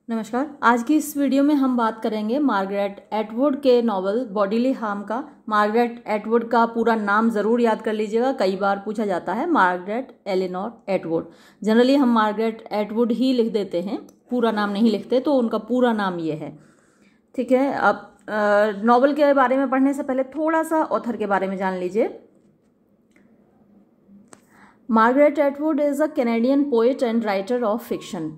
नमस्कार। आज की इस वीडियो में हम बात करेंगे मार्गरेट एटवुड के नॉवल बॉडीली हार्म का। मार्गरेट एटवुड का पूरा नाम ज़रूर याद कर लीजिएगा, कई बार पूछा जाता है। Margaret Eleanor Atwood. जनरली हम मार्गरेट एटवुड ही लिख देते हैं, पूरा नाम नहीं लिखते, तो उनका पूरा नाम ये है। ठीक है। अब नॉवल के बारे में पढ़ने से पहले थोड़ा सा ऑथर के बारे में जान लीजिए। Margaret Atwood is a Canadian poet and writer of fiction.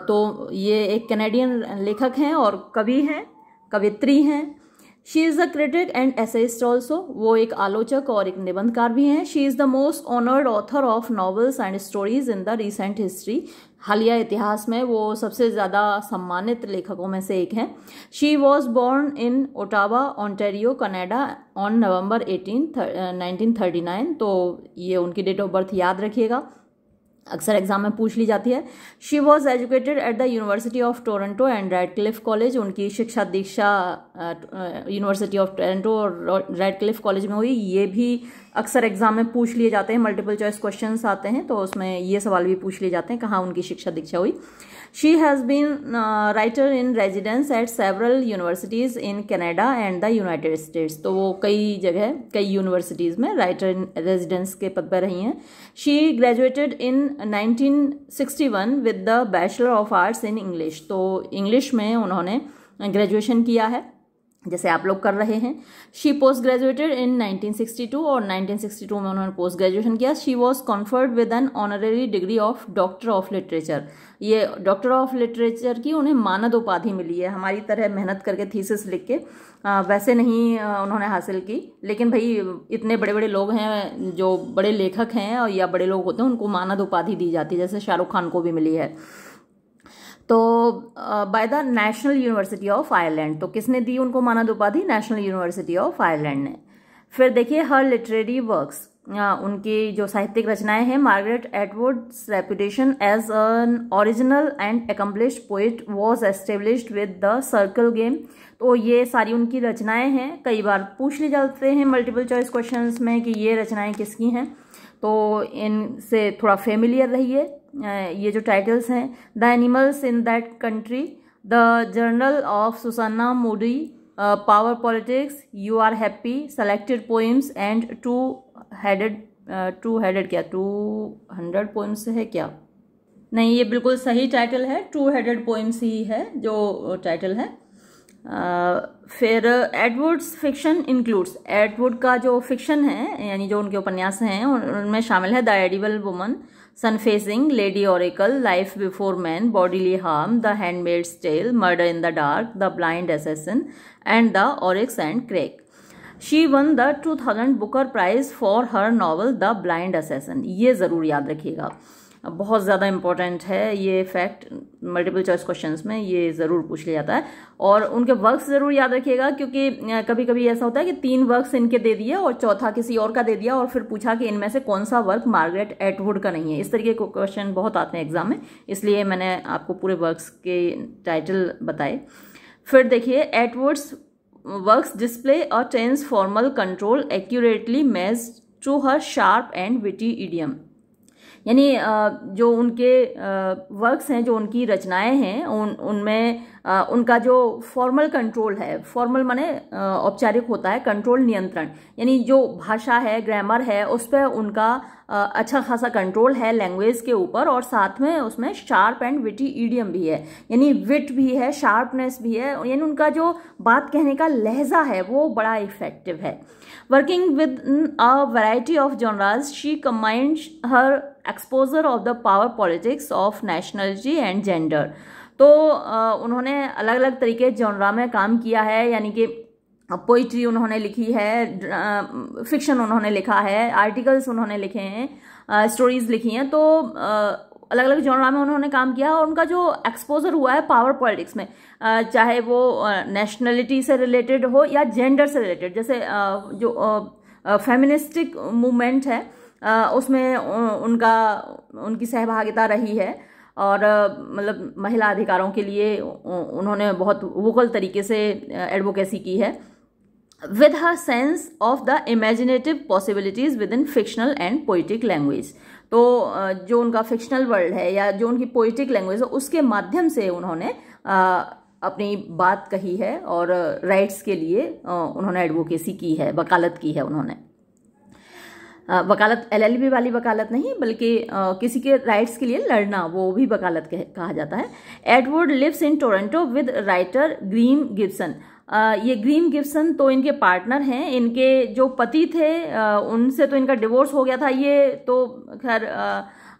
तो ये एक कैनेडियन लेखक हैं और कवि हैं, कवित्री हैं। She is a critic and essayist also. वो एक आलोचक और एक निबंधकार भी हैं। She is the most honoured author of novels and stories in the recent history. हालिया इतिहास में वो सबसे ज़्यादा सम्मानित लेखकों में से एक हैं। She was born in Ottawa, Ontario, Canada on November 18, 1939। तो ये उनकी डेट ऑफ बर्थ याद रखिएगा, अक्सर एग्जाम में पूछ ली जाती है। She was educated at the University of Toronto and Radcliffe College. उनकी शिक्षा दीक्षा यूनिवर्सिटी ऑफ टोरंटो और रेडक्लिफ कॉलेज में हुई। ये भी अक्सर एग्जाम में पूछ लिए जाते हैं, मल्टीपल चॉइस क्वेश्चंस आते हैं तो उसमें ये सवाल भी पूछ लिए जाते हैं, कहाँ उनकी शिक्षा दीक्षा हुई। She has been writer in residence at several universities in Canada and the United States. तो वो कई जगह, कई यूनिवर्सिटीज़ में राइटर इन रेजिडेंस के पद पर रही हैं। She graduated in 1961 with the bachelor of arts in English. तो इंग्लिश में उन्होंने ग्रेजुएशन किया है, जैसे आप लोग कर रहे हैं। शी पोस्ट ग्रेजुएटेड इन 1962 और 1962 में उन्होंने पोस्ट ग्रेजुएशन किया। She was conferred with an honorary degree of doctor of literature. ये डॉक्टर ऑफ लिटरेचर की उन्हें मानद उपाधि मिली है, हमारी तरह मेहनत करके थीसिस लिख के वैसे नहीं उन्होंने हासिल की। लेकिन भाई इतने बड़े बड़े लोग हैं, जो बड़े लेखक हैं और या बड़े लोग होते हैं, उनको मानद उपाधि दी जाती है, जैसे शाहरुख खान को भी मिली है। तो by the national university of Ireland. तो किसने दी उनको मानद उपाधि? नेशनल यूनिवर्सिटी ऑफ आयरलैंड ने। फिर देखिए हर लिटरेरी वर्क्स, उनकी जो साहित्यिक रचनाएं हैं। Margaret Atwood's reputation as an original and accomplished poet was established with the circle game. तो ये सारी उनकी रचनाएं हैं, कई बार पूछ लिए जाते हैं मल्टीपल चॉइस क्वेश्चंस में कि ये रचनाएं किसकी हैं, तो इनसे थोड़ा फेमिलियर रहिए। ये जो टाइटल्स हैं, the animals in that country, the journal of Susanna Moodie, power politics, you are happy, selected poems and two headed क्या 200 पोइम्स है क्या? नहीं, ये बिल्कुल सही टाइटल है, 2 हेडेड पोइम्स ही है जो टाइटल है। फिर एटवुड्स फिक्शन इंक्लूड्स। एटवुड का जो फिक्शन है, यानी जो उनके उपन्यास हैं, उनमें शामिल है the edible woman, surfacing, lady oracle, life before man, bodily harm, the handmaid's tale, murder in the dark, the blind assassin and the Oryx and Crake. She won the 2000 Booker prize for her novel the blind assassin. ये ज़रूर याद रखिएगा, बहुत ज़्यादा important है ये fact, multiple choice questions में ये ज़रूर पूछ लिया जाता है। और उनके वर्क्स ज़रूर याद रखिएगा, क्योंकि कभी कभी ऐसा होता है कि 3 वर्क्स इनके दे दिए और चौथा किसी और का दे दिया और फिर पूछा कि इनमें से कौन सा वर्क मार्गरेट एटवुड का नहीं है। इस तरीके के क्वेश्चन बहुत आते हैं एग्जाम में, इसलिए मैंने आपको पूरे वर्क्स के टाइटल बताए। फिर देखिए Atwood's works display a tense formal control accurately matched to her sharp and witty idiom. यानी जो उनके वर्क्स हैं, जो उनकी रचनाएं हैं, उनमें उनका जो फॉर्मल कंट्रोल है, फॉर्मल माने औपचारिक होता है, कंट्रोल नियंत्रण, यानी जो भाषा है, ग्रामर है, उस पर उनका अच्छा खासा कंट्रोल है लैंग्वेज के ऊपर। और साथ में उसमें शार्प एंड विटी ईडियम भी है, यानी विट भी है, शार्पनेस भी है, यानी उनका जो बात कहने का लहजा है वो बड़ा इफेक्टिव है। Working with a variety of genres, she combined her exposure of the power politics of nationality and gender. तो उन्होंने अलग अलग तरीके जॉनरा में काम किया है, यानी कि पोइट्री उन्होंने लिखी है, फिक्शन उन्होंने लिखा है, आर्टिकल्स उन्होंने लिखे हैं, स्टोरीज लिखी हैं। तो अलग अलग जॉनरा में उन्होंने काम किया और उनका जो एक्सपोजर हुआ है पावर पॉलिटिक्स में, चाहे वो नेशनलिटी से रिलेटेड हो या जेंडर से रिलेटेड, जैसे जो फेमिनिस्टिक मूवमेंट है उसमें उनकी सहभागिता रही है और मतलब महिला अधिकारों के लिए उन्होंने बहुत वोकल तरीके से एडवोकेसी की है। with her sense of the imaginative possibilities within fictional and poetic language। तो जो उनका फिक्शनल वर्ल्ड है या जो उनकी पोइटिक लैंग्वेज है उसके माध्यम से उन्होंने अपनी बात कही है और राइट्स के लिए उन्होंने एडवोकेसी की है, वकालत की है उन्होंने। वकालत LLB वाली वकालत नहीं, बल्कि किसी के राइट्स के लिए लड़ना, वो भी वकालत कहा जाता है। Atwood lives in Toronto with writer Graeme Gibson. ये ग्रीम गिब्सन तो इनके पार्टनर हैं। इनके जो पति थे उनसे तो इनका डिवोर्स हो गया था। ये तो खैर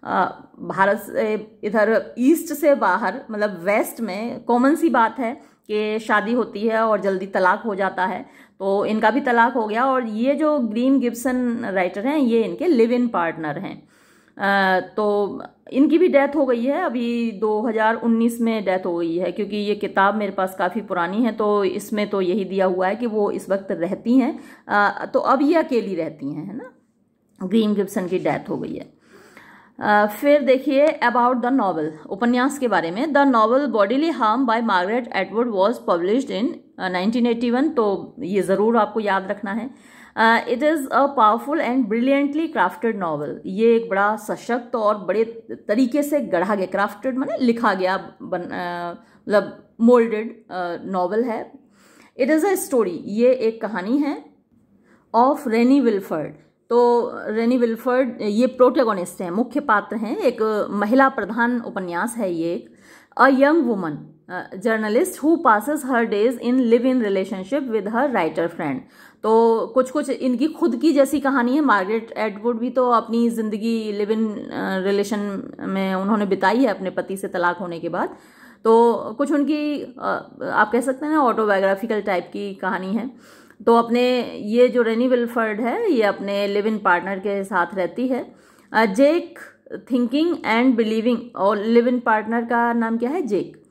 भारत से इधर ईस्ट से बाहर, मतलब वेस्ट में कॉमन सी बात है कि शादी होती है और जल्दी तलाक हो जाता है, तो इनका भी तलाक हो गया। और ये जो ग्रीम गिब्सन राइटर हैं ये इनके लिव इन पार्टनर हैं। तो इनकी भी डेथ हो गई है, अभी 2019 में डेथ हो गई है, क्योंकि ये किताब मेरे पास काफ़ी पुरानी है तो इसमें तो यही दिया हुआ है कि वो इस वक्त रहती हैं। तो अब ये अकेली रहती हैं, है ना। ग्रीम गिब्सन की डेथ हो गई है। फिर देखिए अबाउट द नॉवल, उपन्यास के बारे में। The novel bodily harm bye Margaret Atwood was published in 1981। तो ये ज़रूर आपको याद रखना है। It is a powerful and brilliantly crafted novel. ये एक बड़ा सशक्त और बड़े तरीके से गढ़ा गया, क्राफ्टेड माने लिखा गया, मतलब मोल्डेड नॉवल है। इट इज़ अ स्टोरी, ये एक कहानी है ऑफ रेनी विल्फर्ड। तो रेनी विल्फर्ड ये प्रोटैगोनिस्ट हैं, मुख्य पात्र हैं। एक महिला प्रधान उपन्यास है ये। A young woman journalist who passes her days in live in relationship with her writer friend. तो कुछ कुछ इनकी खुद की जैसी कहानी है। मार्गरेट एटवुड भी तो अपनी ज़िंदगी लिव इन रिलेशन में उन्होंने बिताई है अपने पति से तलाक होने के बाद। तो कुछ उनकी आप कह सकते हैं ना ऑटोबायोग्राफिकल टाइप की कहानी है। तो अपने ये जो रेनी विल्फर्ड है ये अपने लिव इन पार्टनर के साथ रहती है, जेक थिंकिंग एंड बिलीविंग। और लिव इन पार्टनर का नाम क्या है? Jake.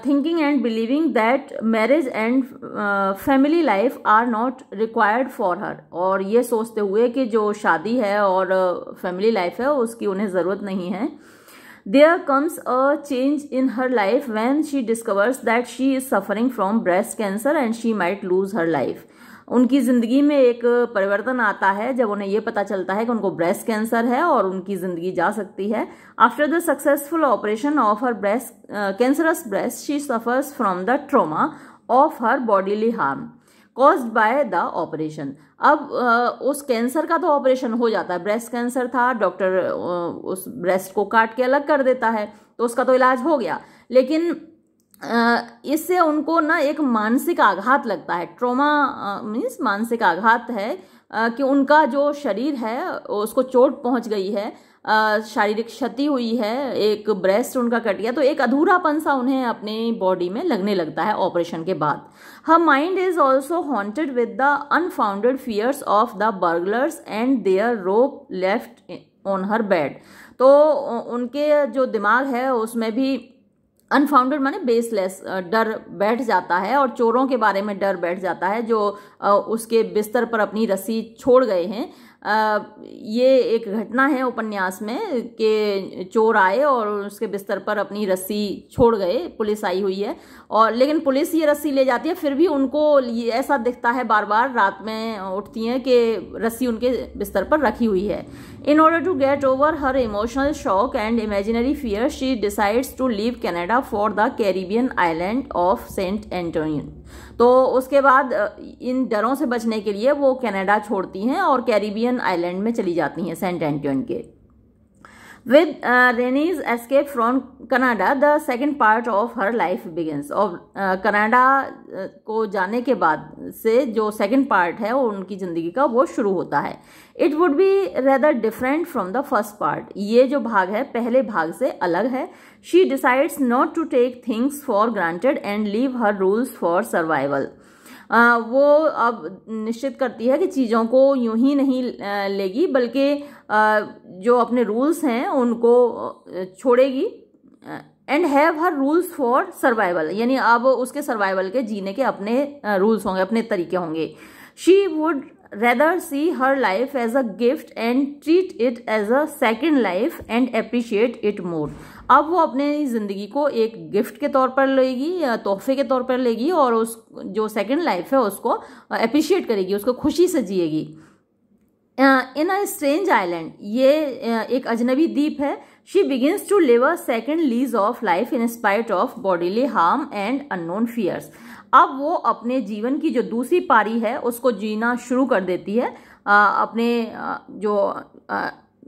Thinking and believing that marriage and family life are not required for her. और ये सोचते हुए कि जो शादी है और फैमिली लाइफ है उसकी उन्हें ज़रूरत नहीं है। There comes a change in her life when she discovers that she is suffering from breast cancer and she might lose her life. उनकी ज़िंदगी में एक परिवर्तन आता है जब उन्हें ये पता चलता है कि उनको ब्रेस्ट कैंसर है और उनकी ज़िंदगी जा सकती है। After the successful operation of her cancerous breast she suffers from the trauma of her bodily harm caused by the operation. अब उस कैंसर का तो ऑपरेशन हो जाता है, ब्रेस्ट कैंसर था, डॉक्टर उस ब्रेस्ट को काट के अलग कर देता है, तो उसका तो इलाज हो गया। लेकिन इससे उनको ना एक मानसिक आघात लगता है। ट्रॉमा मीन्स मानसिक आघात है कि उनका जो शरीर है उसको चोट पहुंच गई है, शारीरिक क्षति हुई है, एक ब्रेस्ट उनका कट गया, तो एक अधूरापन सा उन्हें अपनी बॉडी में लगने लगता है ऑपरेशन के बाद। Her mind is also haunted with the unfounded fears of the burglars and their rope left on her bed. तो उनके जो दिमाग है उसमें भी अनफाउंडेड माने बेसलेस डर बैठ जाता है और चोरों के बारे में डर बैठ जाता है जो उसके बिस्तर पर अपनी रस्सी छोड़ गए हैं। ये एक घटना है उपन्यास में कि चोर आए और उसके बिस्तर पर अपनी रस्सी छोड़ गए, पुलिस आई हुई है और लेकिन पुलिस ये रस्सी ले जाती है, फिर भी उनको ऐसा दिखता है बार बार रात में उठती हैं कि रस्सी उनके बिस्तर पर रखी हुई है। In order to get over her emotional shock and imaginary fear she decides to leave Canada for the Caribbean island of Saint Antonio. तो उसके बाद इन डरों से बचने के लिए वो कनाडा छोड़ती हैं और कैरिबियन आइलैंड में चली जाती हैं, सेंट एंटोनियो के। With Rennie's escape from Canada the second part of her life begins. और कनाडा को जाने के बाद से जो सेकेंड पार्ट है वो उनकी ज़िंदगी का वो शुरू होता है। It would be rather different from the first part. ये जो भाग है पहले भाग से अलग है। She decides not to take things for granted and leave her rules for survival. वो अब निश्चित करती है कि चीज़ों को यूं ही नहीं लेगी बल्कि जो अपने रूल्स हैं उनको छोड़ेगी। And have her rules for survival, यानी अब उसके सर्वाइवल के जीने के अपने रूल्स होंगे, अपने तरीके होंगे। She would rather see her life as a gift and treat it as a second life and appreciate it more. अब वो अपने ज़िंदगी को एक गिफ्ट के तौर पर लेगी, तोहफे के तौर पर लेगी, और उस जो सेकंड लाइफ है उसको अप्रिशिएट करेगी, उसको खुशी से जिएगी. इन अ स्ट्रेंज आइलैंड, ये एक अजनबी द्वीप है. She begins to live a second lease of life in spite of bodily harm and unknown fears. अब वो अपने जीवन की जो दूसरी पारी है उसको जीना शुरू कर देती है. अपने जो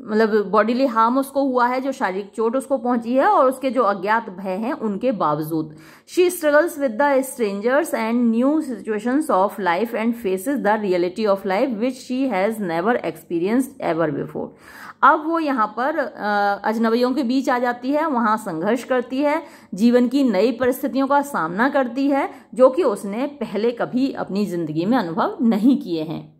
मतलब बॉडीली हार्म उसको हुआ है, जो शारीरिक चोट उसको पहुंची है, और उसके जो अज्ञात भय हैं उनके बावजूद. She struggles with the strangers and new situations of life and faces the reality of life which she has never experienced ever before. अब वो यहाँ पर अजनबियों के बीच आ जाती है, वहाँ संघर्ष करती है, जीवन की नई परिस्थितियों का सामना करती है जो कि उसने पहले कभी अपनी जिंदगी में अनुभव नहीं किए हैं.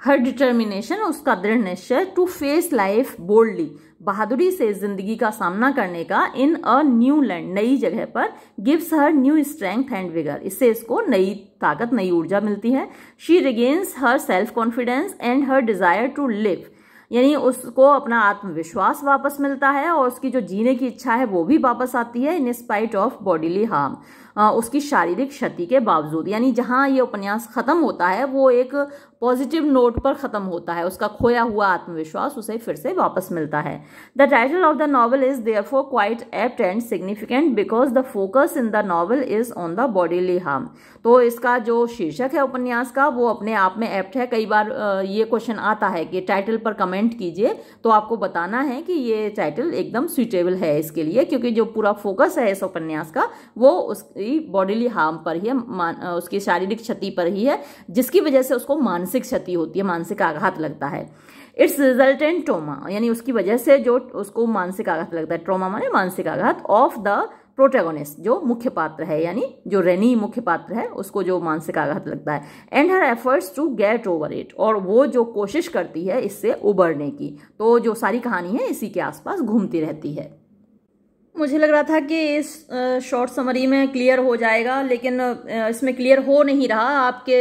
हर डिटर्मिनेशन, उसका दृढ़ निश्चय, टू फेस लाइफ बोल्डली, बहादुरी से जिंदगी का सामना करने का, इन अ न्यू लैंड, नई जगह पर, gives her new strength and vigour, इससे इसको नई ताकत, नई ऊर्जा मिलती है. She regains her self confidence and her desire to live, यानी उसको अपना आत्मविश्वास वापस मिलता है और उसकी जो जीने की इच्छा है वो भी वापस आती है. इन स्पाइट ऑफ बॉडीली हार्म, उसकी शारीरिक क्षति के बावजूद. यानी जहां ये उपन्यास खत्म होता है वो एक पॉजिटिव नोट पर खत्म होता है. उसका खोया हुआ आत्मविश्वास उसे फिर से वापस मिलता है. The title of the novel is therefore quite apt and significant because the focus in the novel is on the bodily harm. तो इसका जो शीर्षक है उपन्यास का वो अपने आप में एप्ट है. कई बार ये क्वेश्चन आता है कि टाइटल पर कमेंट कीजिए, तो आपको बताना है कि ये टाइटल एकदम सुइटेबल है इसके लिए, क्योंकि जो पूरा फोकस है इस उपन्यास का वो उसकी बॉडीली हार्म पर ही है, उसकी शारीरिक क्षति पर ही है, जिसकी वजह से उसको मानसिक क्षति होती है, मानसिक आघात लगता है. इट्स रिजल्टेंट ट्रॉमा, यानी उसकी वजह से जो उसको मानसिक आघात लगता है, ट्रॉमा माने मानसिक आघात, ऑफ द प्रोटैगोनिस्ट, जो मुख्य पात्र है, यानी जो रेनी मुख्य पात्र है उसको जो मानसिक आघात लगता है. And her efforts to get over it, और वो जो कोशिश करती है इससे उबरने की. तो जो सारी कहानी है इसी के आसपास घूमती रहती है. मुझे लग रहा था कि इस शॉर्ट समरी में क्लियर हो जाएगा, लेकिन इसमें क्लियर हो नहीं रहा. आपके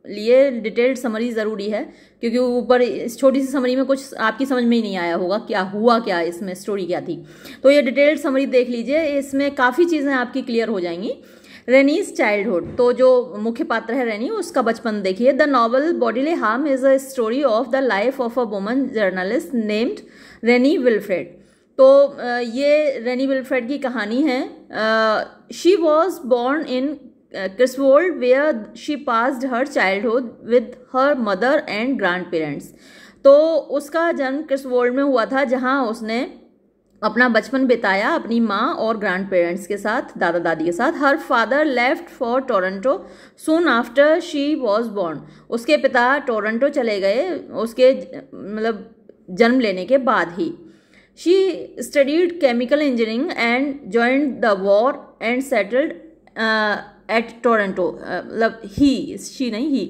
लिए डिटेल्ड समरी ज़रूरी है, क्योंकि ऊपर इस छोटी सी समरी में कुछ आपकी समझ में ही नहीं आया होगा क्या हुआ, क्या इसमें स्टोरी क्या थी. तो ये डिटेल्ड समरी देख लीजिए, इसमें काफ़ी चीज़ें आपकी क्लियर हो जाएंगी. रेनीज चाइल्डहुड, तो जो मुख्य पात्र है रेनी, उसका बचपन देखिए. The novel bodily harm is a story of the life of a woman journalist named Rennie Wilford. तो ये रेनी विल्फ्रेड की कहानी है. She was born in Griswold where she passed her childhood with her mother and grandparents. तो उसका जन्म क्रिसवोल्ड में हुआ था, जहाँ उसने अपना बचपन बिताया अपनी माँ और ग्रैंड पेरेंट्स के साथ, दादा दादी के साथ. Her father left for Toronto soon after she was born. उसके पिता टोरंटो चले गए उसके मतलब जन्म लेने के बाद ही. She studied chemical engineering and joined the war and settled at Toronto. मतलब she नहीं ही.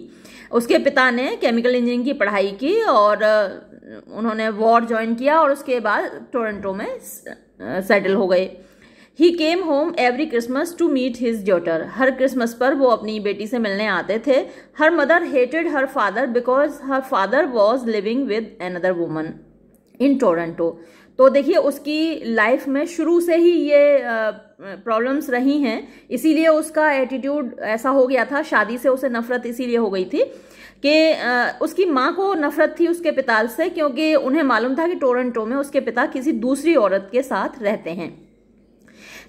उसके पिता ने केमिकल इंजीनियरिंग की पढ़ाई की और उन्होंने वॉर ज्वाइन किया और उसके बाद टोरंटो में सेटल हो गए. He came home every Christmas to meet his daughter. हर क्रिसमस पर वो अपनी बेटी से मिलने आते थे. Her mother hated her father because her father was living with another woman in Toronto. तो देखिए उसकी लाइफ में शुरू से ही ये प्रॉब्लम्स रही हैं, इसीलिए उसका एटीट्यूड ऐसा हो गया था. शादी से उसे नफरत इसीलिए हो गई थी कि उसकी माँ को नफरत थी उसके पिता से, क्योंकि उन्हें मालूम था कि टोरंटो में उसके पिता किसी दूसरी औरत के साथ रहते हैं.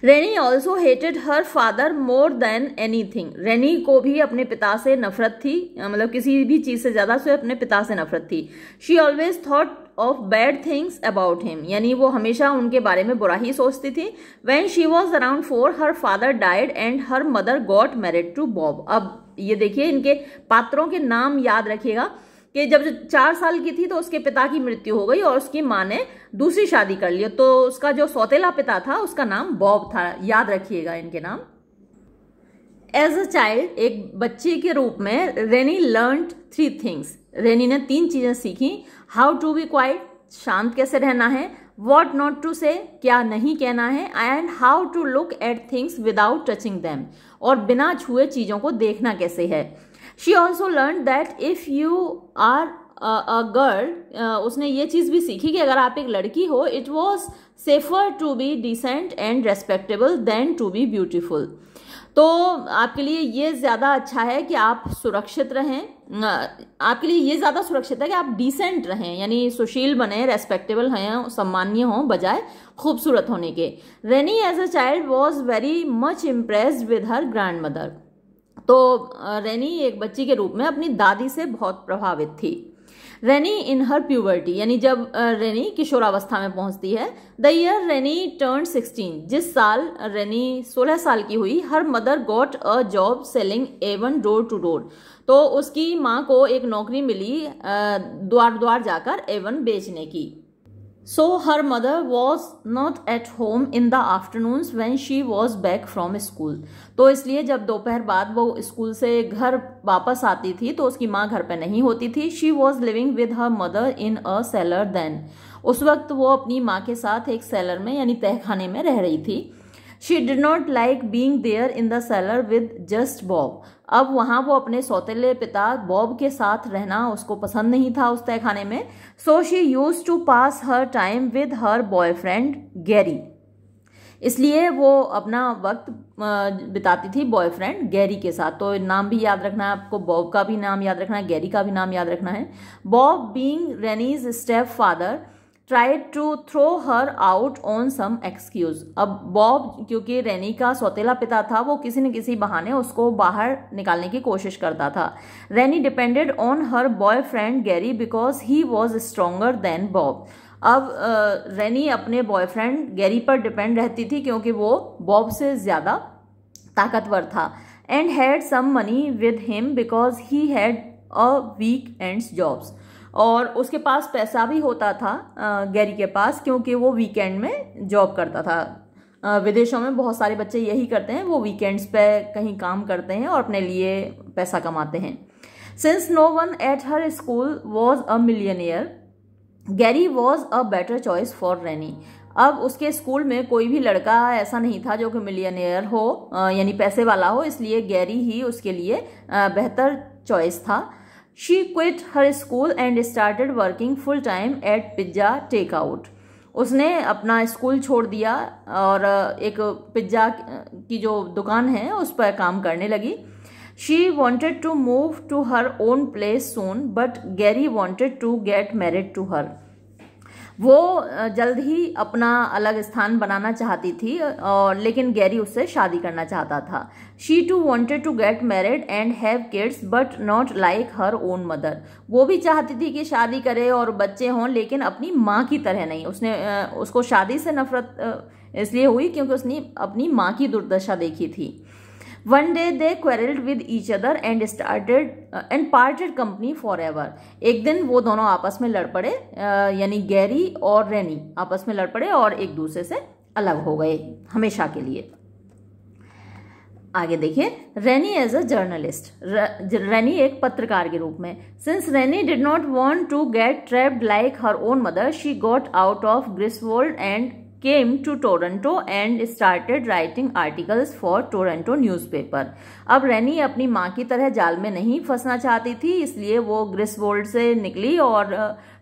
Rennie also hated her father more than anything. Rennie को भी अपने पिता से नफरत थी, मतलब किसी भी चीज से ज्यादा उसे अपने पिता से नफरत थी. She always thought of bad things about him, यानी वो हमेशा उनके बारे में बुरा ही सोचती थी. When she was around 4 her father died and her mother got married to Bob. अब ये देखिए इनके पात्रों के नाम याद रखिएगा कि जब 4 साल की थी तो उसके पिता की मृत्यु हो गई और उसकी माँ ने दूसरी शादी कर ली. तो उसका जो सौतेला पिता था उसका नाम बॉब था, याद रखिएगा इनके नाम. एज अ चाइल्ड, एक बच्चे के रूप में रेनी लर्नड 3 थिंग्स. रेनी ने 3 चीजें सीखी. हाउ टू बी क्वाइट, शांत कैसे रहना है. वॉट नॉट टू से, क्या नहीं कहना है. And how to look at things without touching them, और बिना छुए चीजों को देखना कैसे है. She also learn that if you are a girl, उसने ये चीज़ भी सीखी कि अगर आप एक लड़की हो, it was safer to be decent and respectable than to be beautiful. तो आपके लिए ये ज़्यादा अच्छा है कि आप सुरक्षित रहें, आपके लिए ये ज़्यादा सुरक्षित है कि आप डिसेंट रहें, यानी सुशील बने, रेस्पेक्टेबल हैं, सम्मानीय हों, बजाय खूबसूरत होने के। Rennie as a child was very much impressed with her grandmother. तो रेनी एक बच्ची के रूप में अपनी दादी से बहुत प्रभावित थी। रेनी इन हर प्यूबर्टी, यानी जब रेनी किशोरावस्था में पहुंचती है, द ईयर रेनी टर्न 16, जिस साल रेनी 16 साल की हुई, her mother got a job selling Avon door to door. तो उसकी माँ को एक नौकरी मिली द्वार द्वार जाकर एवन बेचने की। So her mother was not at home in the afternoons when she was back from school. तो इसलिए जब दोपहर बाद वो स्कूल से घर वापस आती थी तो उसकी माँ घर पे नहीं होती थी। She was living with her mother in a cellar then. उस वक्त वो अपनी माँ के साथ एक सेलर में यानी तहखाने में रह रही थी। She did not like being there in the cellar with just Bob. अब वहाँ वो अपने सौतेले पिता बॉब के साथ रहना उसको पसंद नहीं था उस तहखाने में। So she used to pass her time with her boyfriend Gary. इसलिए वो अपना वक्त बिताती थी बॉयफ्रेंड गैरी के साथ। तो नाम भी याद रखना है आपको, बॉब का भी नाम याद रखना है, गैरी का भी नाम याद रखना है। Bob being Rennie's stepfather tried to throw her out on some excuse. अब बॉब क्योंकि रेनी का सौतेला पिता था, वो किसी न किसी बहाने उसको बाहर निकालने की कोशिश करता था। Rennie depended on her boyfriend Gary because he was stronger than Bob. अब रेनी अपने बॉयफ्रेंड गैरी पर डिपेंड रहती थी क्योंकि वो बॉब से ज़्यादा ताकतवर था। And had some money with him because he had a weekends jobs. और उसके पास पैसा भी होता था गैरी के पास क्योंकि वो वीकेंड में जॉब करता था। विदेशों में बहुत सारे बच्चे यही करते हैं, वो वीकेंड्स पे कहीं काम करते हैं और अपने लिए पैसा कमाते हैं। Since no one at her school was a millionaire, Gary was a better choice for Rennie. अब उसके स्कूल में कोई भी लड़का ऐसा नहीं था जो कि मिलियनियर हो, यानी पैसे वाला हो, इसलिए गैरी ही उसके लिए बेहतर चॉइस था। She quit her school and started working full time at pizza takeout. उसने अपना स्कूल छोड़ दिया और एक पिज्ज़ा की जो दुकान है उस पर काम करने लगी। She wanted to move to her own place soon, but Gary wanted to get married to her. वो जल्द ही अपना अलग स्थान बनाना चाहती थी और लेकिन गैरी उससे शादी करना चाहता था। She too wanted to get married and have kids but not like her own mother. वो भी चाहती थी कि शादी करे और बच्चे हों, लेकिन अपनी माँ की तरह नहीं। उसको शादी से नफरत इसलिए हुई क्योंकि उसने अपनी माँ की दुर्दशा देखी थी। One day they quarreled with each other and parted company forever. एक दिन वो दोनों आपस में लड़ पड़े, यानी गैरी और रेनी आपस में लड़ पड़े और एक दूसरे से अलग हो गए हमेशा के लिए। आगे देखिए, रेनी एज अ जर्नलिस्ट, रेनी एक पत्रकार के रूप में। Since rainy did not want to get trapped like her own mother, she got out of Griswold and came to Toronto and started writing articles for Toronto newspaper. अब रेनी अपनी माँ की तरह जाल में नहीं फंसना चाहती थी, इसलिए वो ग्रिसवोल्ड से निकली और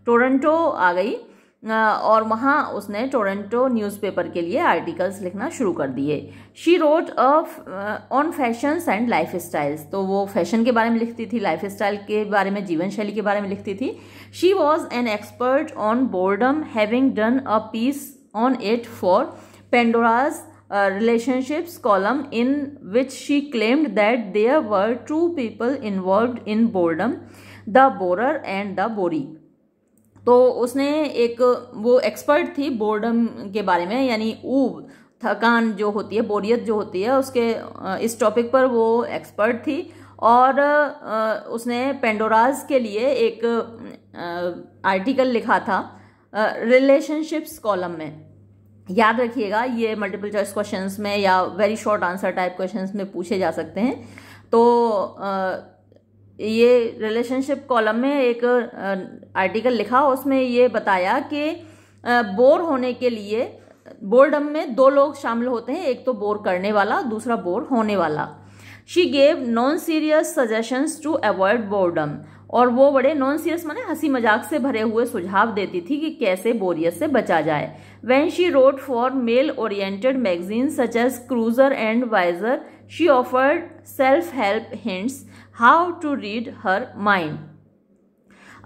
टोरंटो आ गई और वहाँ उसने टोरंटो न्यूज़पेपर के लिए आर्टिकल्स लिखना शुरू कर दिए। She wrote on fashions and life styles, तो वो फैशन के बारे में लिखती थी, लाइफ स्टाइल के बारे में, जीवन शैली के बारे में लिखती थी। She was an expert on boredom, having done a piece on it for Pandora's relationships column, in which she claimed that there were two people involved in boredom, the borer and the boree. तो उसने एक वो expert थी boredom के बारे में, यानी ऊब, थकान जो होती है, बोरियत जो होती है, उसके इस टॉपिक पर वो एक्सपर्ट थी। और उसने पेंडोराज के लिए एक आर्टिकल लिखा था रिलेशनशिप्स कॉलम में। याद रखिएगा, ये मल्टीपल चॉइस क्वेश्चंस में या very short answer type questions में पूछे जा सकते हैं। तो ये रिलेशनशिप कॉलम में एक आर्टिकल लिखा, उसमें ये बताया कि बोर होने के लिए बोर्डम में दो लोग शामिल होते हैं, एक तो बोर करने वाला, दूसरा बोर होने वाला। She gave non serious suggestions to avoid boredom, और वो बड़े नॉन सीरियस माने हंसी मजाक से भरे हुए सुझाव देती थी कि कैसे बोरियत से बचा जाए। When she wrote for male oriented magazine such as Cruiser and visor, she offered self help hints how to read her mind.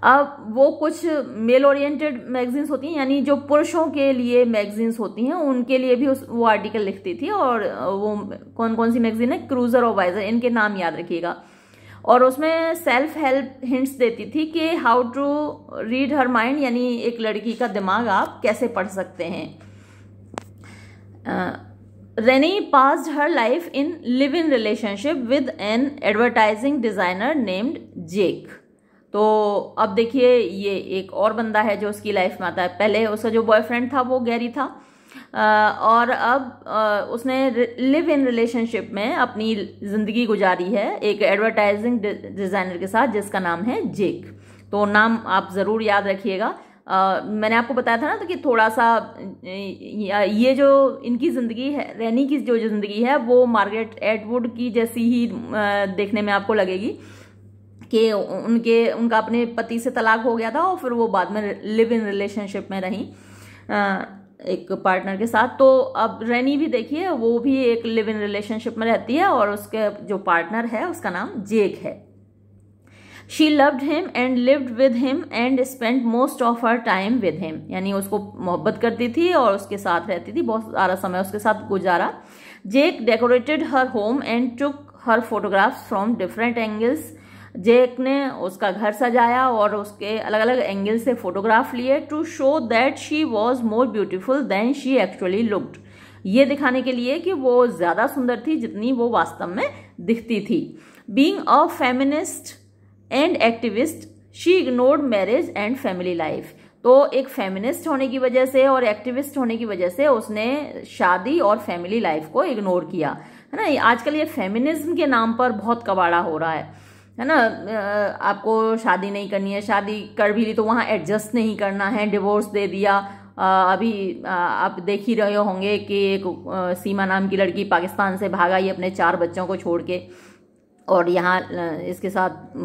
अब वो कुछ मेल ओरिएंटेड मैगजीन्स होती हैं, यानी जो पुरुषों के लिए मैगजीन्स होती हैं, उनके लिए भी वो आर्टिकल लिखती थी। और वो कौन कौन सी मैगजीन है, क्रूजर और वाइजर, इनके नाम याद रखिएगा। और उसमें सेल्फ हेल्प हिंट्स देती थी कि how to read her mind, यानी एक लड़की का दिमाग आप कैसे पढ़ सकते हैं। रेनी passed her life in live in relationship with an advertising designer named Jake. तो अब देखिए ये एक और बंदा है जो उसकी लाइफ में आता है। पहले उसका जो बॉयफ्रेंड था वो गैरी था, और अब उसने लिव इन रिलेशनशिप में अपनी जिंदगी गुजारी है एक एडवर्टाइजिंग डिजाइनर के साथ जिसका नाम है जेक। तो नाम आप जरूर याद रखिएगा। मैंने आपको बताया था ना कि थोड़ा सा ये जो इनकी जिंदगी है, रेनी की जो जिंदगी है, वो मार्garet एटवुड की जैसी ही देखने में आपको लगेगी कि उनका अपने पति से तलाक हो गया था और फिर वो बाद में लिव इन रिलेशनशिप में रही एक पार्टनर के साथ। तो अब रेनी भी देखिए वो भी एक लिव इन रिलेशनशिप में रहती है और उसके जो पार्टनर है उसका नाम जेक है। She loved him and lived with him and spent most of her time with him, यानी उसको मोहब्बत करती थी और उसके साथ रहती थी, बहुत सारा समय उसके साथ गुजारा। Jake decorated her home and took her photographs from different angles. Jake ने उसका घर सजाया और उसके अलग अलग एंगल से फोटोग्राफ लिए to show that she was more beautiful than she actually looked, ये दिखाने के लिए कि वो ज्यादा सुंदर थी जितनी वो वास्तव में दिखती थी। Being a feminist and activist she ignored marriage and family life. तो एक फेमिनिस्ट होने की वजह से और एक्टिविस्ट होने की वजह से उसने शादी और फैमिली लाइफ को इग्नोर किया, है ना। आजकल ये फेमिनिज्म के नाम पर बहुत कबाड़ा हो रहा है ना। आपको शादी नहीं करनी है, शादी कर भी ली तो वहाँ एडजस्ट नहीं करना है, डिवोर्स दे दिया। अभी आप देख ही रहे होंगे कि एक सीमा नाम की लड़की पाकिस्तान से भाग आई अपने 4 बच्चों को छोड़ के, और यहाँ इसके साथ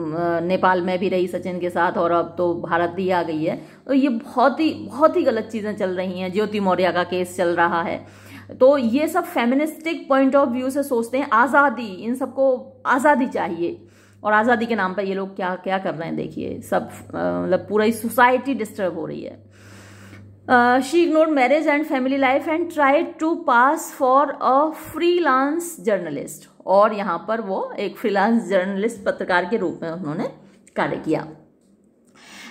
नेपाल में भी रही सचिन के साथ, और अब तो भारत ही आ गई है। तो ये बहुत ही गलत चीज़ें चल रही हैं। ज्योति मौर्य का केस चल रहा है। तो ये सब फेमिनिस्टिक पॉइंट ऑफ व्यू से सोचते हैं आज़ादी, इन सबको आज़ादी चाहिए, और आज़ादी के नाम पर ये लोग क्या क्या कर रहे हैं देखिए। सब मतलब पूरी सोसाइटी डिस्टर्ब हो रही है। She ignored marriage and family life and tried to pass for a freelance journalist, और यहाँ पर वो एक फ्रीलांस जर्नलिस्ट पत्रकार के रूप में उन्होंने कार्य किया।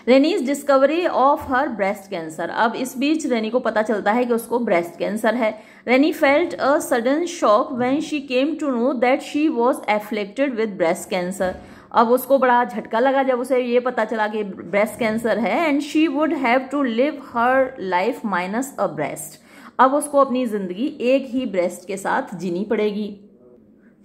Rennie's discovery of her breast cancer. अब इस बीच रेनी को पता चलता है कि उसको ब्रेस्ट कैंसर है। Renee felt a sudden shock when she came to know that she was afflicted with breast cancer. अब उसको बड़ा झटका लगा जब उसे ये पता चला कि ब्रेस्ट कैंसर है। And she would have to live her life minus a breast. अब उसको अपनी जिंदगी एक ही ब्रेस्ट के साथ जीनी पड़ेगी।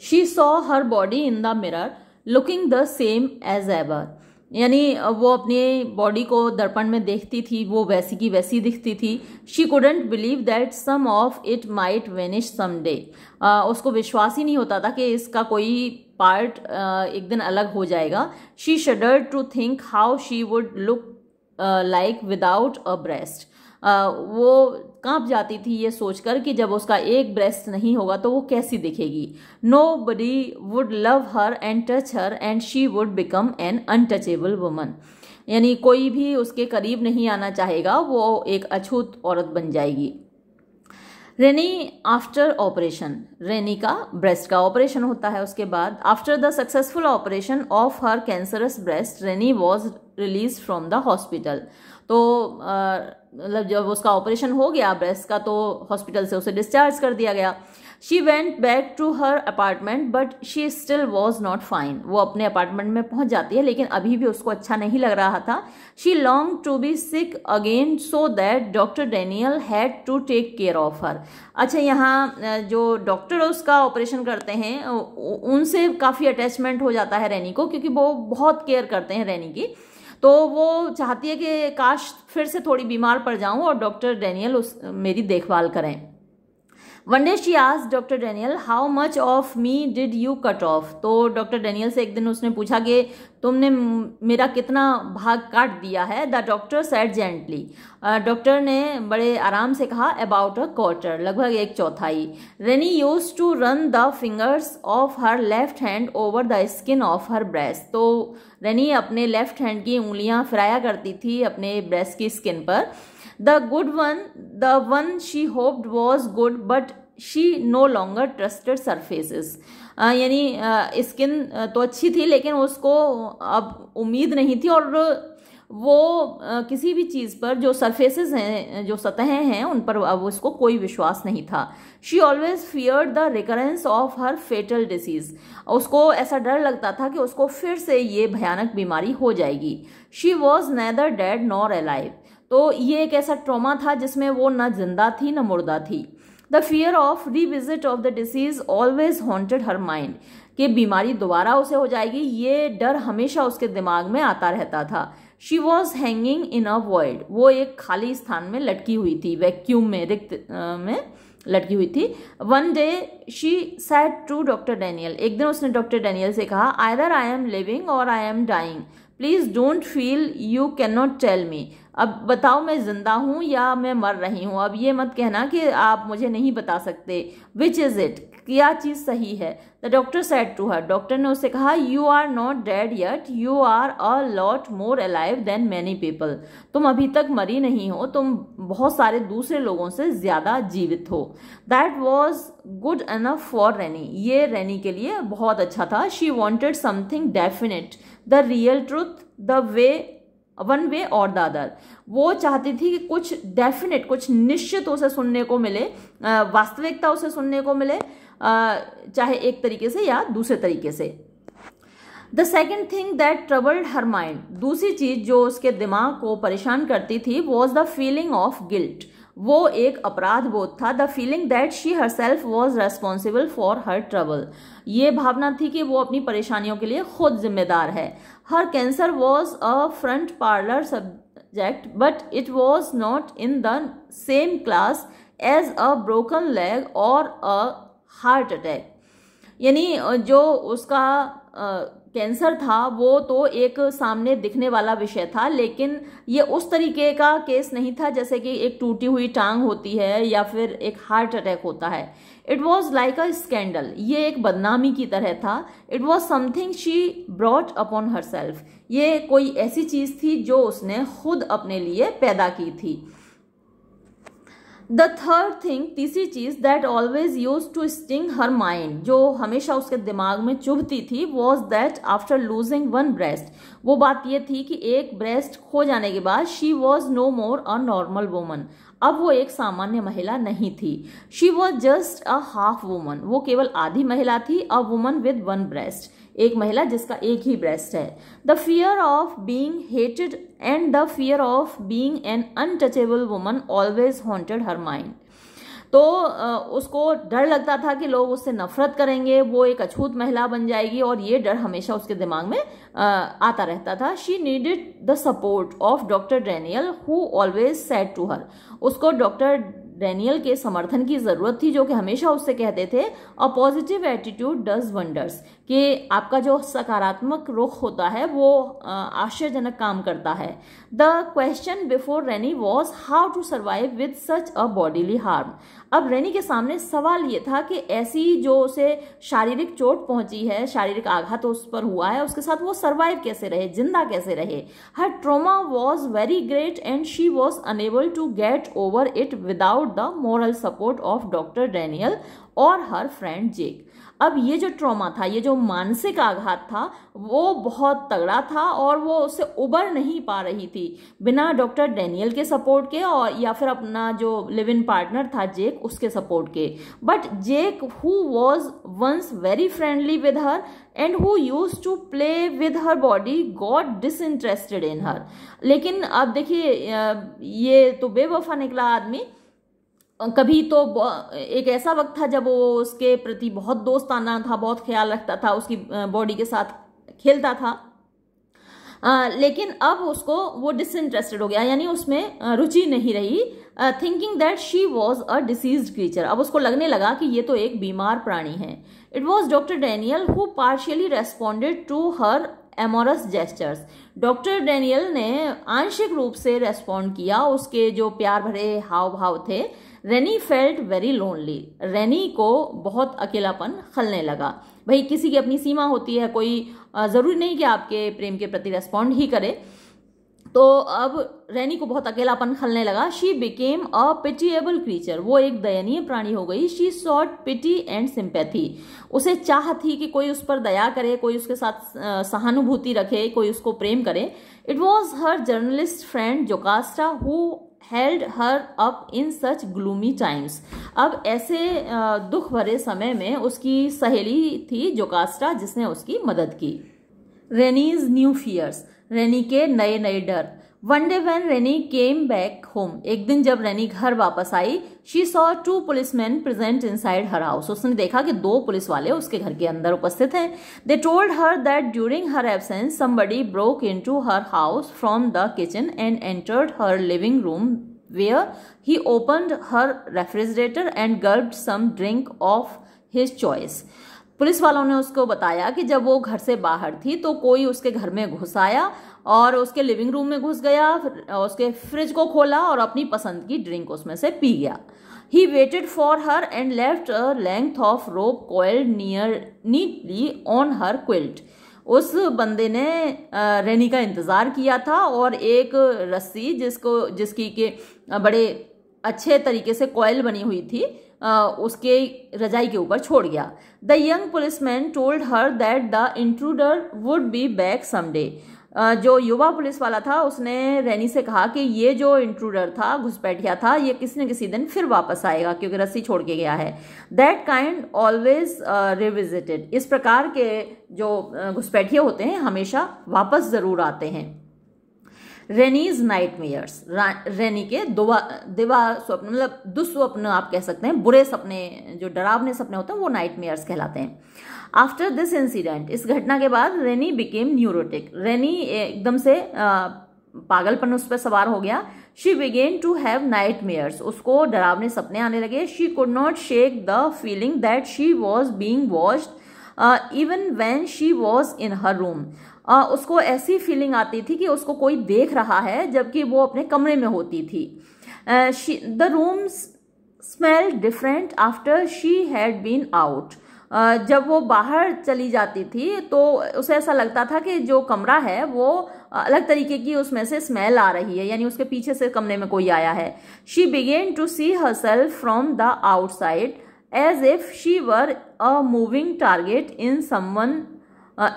She saw her body in the mirror looking the same as ever, यानी वो अपने बॉडी को दर्पण में देखती थी, वो वैसी की वैसी दिखती थी। She couldn't believe that some of it might vanish someday. उसको विश्वास ही नहीं होता था कि इसका कोई पार्ट एक दिन अलग हो जाएगा। She shuddered to think how she would look like without a breast. वो कांप जाती थी ये सोचकर कि जब उसका एक ब्रेस्ट नहीं होगा तो वो कैसी दिखेगी। Nobody would love her and touch her and she would become an untouchable woman, यानी कोई भी उसके करीब नहीं आना चाहेगा, वो एक अछूत औरत बन जाएगी। रेनी आफ्टर ऑपरेशन, रेनी का ब्रेस्ट का ऑपरेशन होता है। उसके बाद after the successful operation of her cancerous breast rainy was release from the hospital. तो मतलब जब उसका ऑपरेशन हो गया ब्रेस्ट का तो हॉस्पिटल से उसे डिस्चार्ज कर दिया गया। She went back to her apartment but she still was not fine. वो अपने अपार्टमेंट में पहुंच जाती है लेकिन अभी भी उसको अच्छा नहीं लग रहा था। She long to be sick again so that doctor Daniel had to take care of her. अच्छा, यहाँ जो डॉक्टर उसका ऑपरेशन करते हैं उनसे काफ़ी अटैचमेंट हो जाता है रेनी को, क्योंकि वो बहुत केयर करते हैं रेनी की। तो वो चाहती है कि काश फिर से थोड़ी बीमार पड़ जाऊं और डॉक्टर डैनियल मेरी देखभाल करें। One day she asked doctor Daniel how much of me did you cut off. तो डॉक्टर डैनियल से एक दिन उसने पूछा कि तुमने मेरा कितना भाग काट दिया है। The doctor said gently, doctor ने बड़े आराम से कहा अबाउट अ क्वार्टर, लगभग एक चौथाई। Renee used to run the fingers of her left hand over the skin of her breast. तो रेनी अपने लेफ्ट हैंड की उंगलियां फिराया करती थी अपने ब्रेस्ट की स्किन पर। The one she hoped was good, but she no longer trusted surfaces. यानी स्किन तो अच्छी थी लेकिन उसको अब उम्मीद नहीं थी और वो किसी भी चीज़ पर जो सरफेसेस हैं, जो सतहें हैं, उन पर अब उसको कोई विश्वास नहीं था। She always feared the recurrence of her fatal disease. उसको ऐसा डर लगता था कि उसको फिर से ये भयानक बीमारी हो जाएगी। She was neither dead nor alive. तो ये एक ऐसा ट्रॉमा था जिसमें वो न जिंदा थी न मुर्दा थी। The fear of revisit of the disease always haunted her mind, कि बीमारी दोबारा उसे हो जाएगी, ये डर हमेशा उसके दिमाग में आता रहता था। She was hanging in a void, वो एक खाली स्थान में लटकी हुई थी, वैक्यूम में, रिक्त में लटकी हुई थी। One day she said to doctor Daniel, एक दिन उसने डॉक्टर डैनियल से कहा आइदर आई एम लिविंग और I am dying, please don't feel you can not tell me. अब बताओ मैं जिंदा हूं या मैं मर रही हूं, अब ये मत कहना कि आप मुझे नहीं बता सकते। विच इज इट, क्या चीज सही है। The doctor said to her, doctor ने उससे कहा you are not dead yet, you are a lot more alive than many people. तुम अभी तक मरी नहीं हो, तुम बहुत सारे दूसरे लोगों से ज्यादा जीवित हो। That was good enough for rainy, ये रेनी के लिए बहुत अच्छा था। She wanted something definite, the real truth, the way one way और द अदर। वो चाहती थी कि कुछ डेफिनेट, कुछ निश्चित उसे सुनने को मिले, वास्तविकता उसे सुनने को मिले, चाहे एक तरीके से या दूसरे तरीके से। The second thing that troubled her mind, दूसरी चीज जो उसके दिमाग को परेशान करती थी, was the feeling of guilt, वो एक अपराध बोध था। The feeling that she herself was responsible for her trouble, ये भावना थी कि वो अपनी परेशानियों के लिए खुद जिम्मेदार है। Her cancer was a front parlour subject but it was not in the same class as a broken leg और अ हार्ट अटैक। यानी जो उसका कैंसर था वो तो एक सामने दिखने वाला विषय था, लेकिन ये उस तरीके का केस नहीं था जैसे कि एक टूटी हुई टांग होती है या फिर एक हार्ट अटैक होता है। It was like a scandal, ये एक बदनामी की तरह था। It was something she brought upon her self, ये कोई ऐसी चीज थी जो उसने खुद अपने लिए पैदा की थी। द थर्ड थिंग, तीसरी चीज that always use to sting her mind, जो हमेशा उसके दिमाग में चुभती थी, was that after losing one breast, वो बात ये थी कि एक ब्रेस्ट खो जाने के बाद she was no more a normal woman, अब वो एक सामान्य महिला नहीं थी। She was just a half woman, वो केवल आधी महिला थी। A woman with one breast, एक महिला जिसका एक ही ब्रेस्ट है। The fear of being hated and the fear of being an untouchable woman always haunted her mind, तो उसको डर लगता था कि लोग उससे नफरत करेंगे, वो एक अछूत महिला बन जाएगी, और ये डर हमेशा उसके दिमाग में आता रहता था। She needed the support of doctor Daniel who always said to her, उसको डॉक्टर डैनियल के समर्थन की जरूरत थी जो कि हमेशा उससे कहते थे अ पॉजिटिव एटीट्यूड डज वंडर्स, कि आपका जो सकारात्मक रुख होता है वो आश्चर्यजनक काम करता है। The question before Renee was how to survive with such a bodily harm, अब रेनी के सामने सवाल ये था कि ऐसी जो उसे शारीरिक चोट पहुंची है, शारीरिक आघात उस पर हुआ है, उसके साथ वो सर्वाइव कैसे रहे, जिंदा कैसे रहे। Her trauma was very great and she was unable to get over it without the moral support of doctor Daniel और हर फ्रेंड जेक। अब ये जो ट्रॉमा था, ये जो मानसिक आघात था, वो बहुत तगड़ा था और वो उससे उबर नहीं पा रही थी बिना डॉक्टर डैनियल के सपोर्ट के और या फिर अपना जो लिव इन पार्टनर था जेक, उसके सपोर्ट के। But Jake who was once very friendly with her and who used to play with her body got disinterested in her. लेकिन अब देखिए, ये तो बेवफा निकला आदमी। कभी तो एक ऐसा वक्त था जब वो उसके प्रति बहुत दोस्ताना था, बहुत ख्याल रखता था, उसकी बॉडी के साथ खेलता था, लेकिन अब उसको वो डिसइंटरेस्टेड हो गया, यानी उसमें रुचि नहीं रही। Thinking that she was a deceased creature, अब उसको लगने लगा कि ये तो एक बीमार प्राणी है। It was doctor Daniel who partially responded to her amorous gestures, doctor Daniel ने आंशिक रूप से रेस्पॉन्ड किया उसके जो प्यार भरे हाव भाव थे। रेनी फेल्ट वेरी लोनली, रेनी को बहुत अकेलापन खलने लगा। भाई किसी की अपनी सीमा होती है, कोई जरूरी नहीं कि आपके प्रेम के प्रति रेस्पॉन्ड ही करे। तो अब रेनी को बहुत अकेलापन खलने लगा। She became a pitiable creature, वो एक दयनीय प्राणी हो गई। She sought pity and sympathy, उसे चाह थी कि कोई उस पर दया करे, कोई उसके साथ सहानुभूति रखे, कोई उसको प्रेम करे। It was her journalist friend जोकास्टा who held her up in such gloomy times, अब ऐसे दुख भरे समय में उसकी सहेली थी जोकास्टा जिसने उसकी मदद की। रेनीज न्यू फियर्स, रेनी के नए नए डर। One day when Renee came back home, एक दिन जब रेनी घर वापस आई, she saw 2 policeman present inside her house, उसने देखा कि 2 पुलिस वाले उसके घर के अंदर उपस्थित हैं। They told her that during her absence somebody broke into her house from the kitchen and entered her living room where he opened her refrigerator and gulped some drink of his choice. Police वालों ने उसको बताया कि जब वो घर से बाहर थी तो कोई उसके घर में घुस आया और उसके लिविंग रूम में घुस गया, उसके फ्रिज को खोला और अपनी पसंद की ड्रिंक उसमें से पी गया। He waited for her and left a length of rope coiled neatly on her quilt. उस बंदे ने रेनी का इंतजार किया था और एक रस्सी जिसकी के बड़े अच्छे तरीके से कॉइल बनी हुई थी उसके रजाई के ऊपर छोड़ गया। The young policeman told her that the intruder would be back someday, जो युवा पुलिस वाला था उसने रेनी से कहा कि ये जो इंट्रूडर था, घुसपैठिया था, ये किसी न किसी दिन फिर वापस आएगा क्योंकि रस्सी छोड़ के गया है। दैट काइंड ऑलवेज रिविजिटेड, इस प्रकार के जो घुसपैठिए होते हैं हमेशा वापस जरूर आते हैं। रेनीज नाइटमेयर्स, रेनी के दिवा स्वप्न, मतलब दुस्वप्न आप कह सकते हैं, बुरे सपने, जो डरावने सपने होते हैं वो नाइटमेयर्स कहलाते हैं। आफ्टर दिस इंसिडेंट, इस घटना के बाद रेनी बिकेम न्यूरोटिक, रेनी एकदम से पागलपन उस पर सवार हो गया। She began to have nightmares, उसको डरावने सपने आने लगे। She could not shake the feeling that she was being watched even when she was in her room, उसको ऐसी फीलिंग आती थी कि उसको कोई देख रहा है जबकि वो अपने कमरे में होती थी। The rooms smell different after she had been out, जब वो बाहर चली जाती थी तो उसे ऐसा लगता था कि जो कमरा है वो अलग तरीके की उसमें से स्मेल आ रही है, यानी उसके पीछे से कमरे में कोई आया है। She began to see herself from the outside as if she were a moving target in someone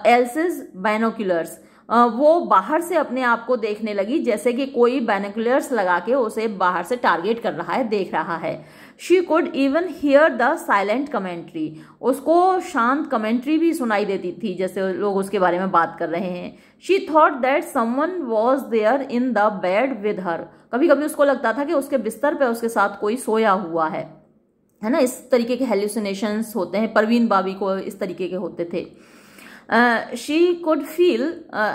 else's binoculars, वो बाहर से अपने आप को देखने लगी जैसे कि कोई बाइनोक्यूलर्स लगा के उसे बाहर से टारगेट कर रहा है, देख रहा है। She could even here the silent commentary, उसको शांत कमेंट्री भी सुनाई देती थी जैसे लोग उसके बारे में बात कर रहे हैं। She thought that someone was there in the bed with her, कभी कभी उसको लगता था कि उसके बिस्तर पे उसके साथ कोई सोया हुआ है ना। इस तरीके के हेल्यूसिनेशंस होते हैं, परवीन बाबी को इस तरीके के होते थे। She could feel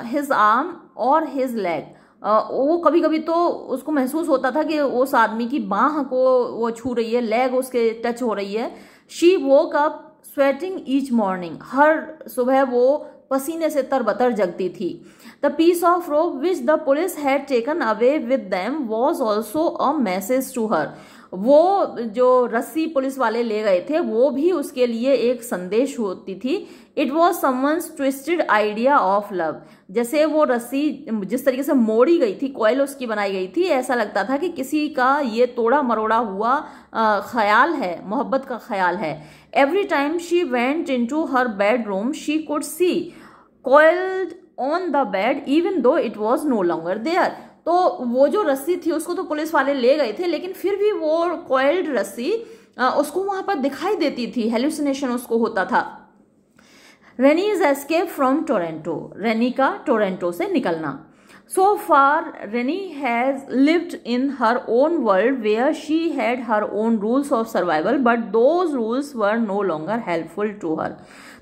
his arm और हिज लेग, वो कभी कभी तो उसको महसूस होता था कि उस आदमी की बाह को वो छू रही है, लेग उसके टच हो रही है। She woke up sweating each morning, हर सुबह वो पसीने से तरबतर जगती थी। The piece of rope which the police had taken away with them was also a message to her, वो जो रस्सी पुलिस वाले ले गए थे वो भी उसके लिए एक संदेश होती थी। It was someone's twisted idea of love, जैसे वो रस्सी जिस तरीके से मोड़ी गई थी, कॉइल उसकी बनाई गई थी, ऐसा लगता था कि किसी का ये तोड़ा मरोड़ा हुआ ख्याल है, मोहब्बत का ख्याल है। Every time she went into her bedroom she could see coiled on the bed even though it was no longer there, तो वो जो रस्सी थी उसको तो पुलिस वाले ले गए थे लेकिन फिर भी वो कॉइल्ड रस्सी उसको वहां पर दिखाई देती थी, हेल्यूसिनेशन उसको होता था। रेनीज एस्केप फ्रॉम टोरंटो, रेनी का टोरंटो से निकलना। So far, Rennie has lived in her own world where she had her own rules of survival, but those rules were no longer helpful to her.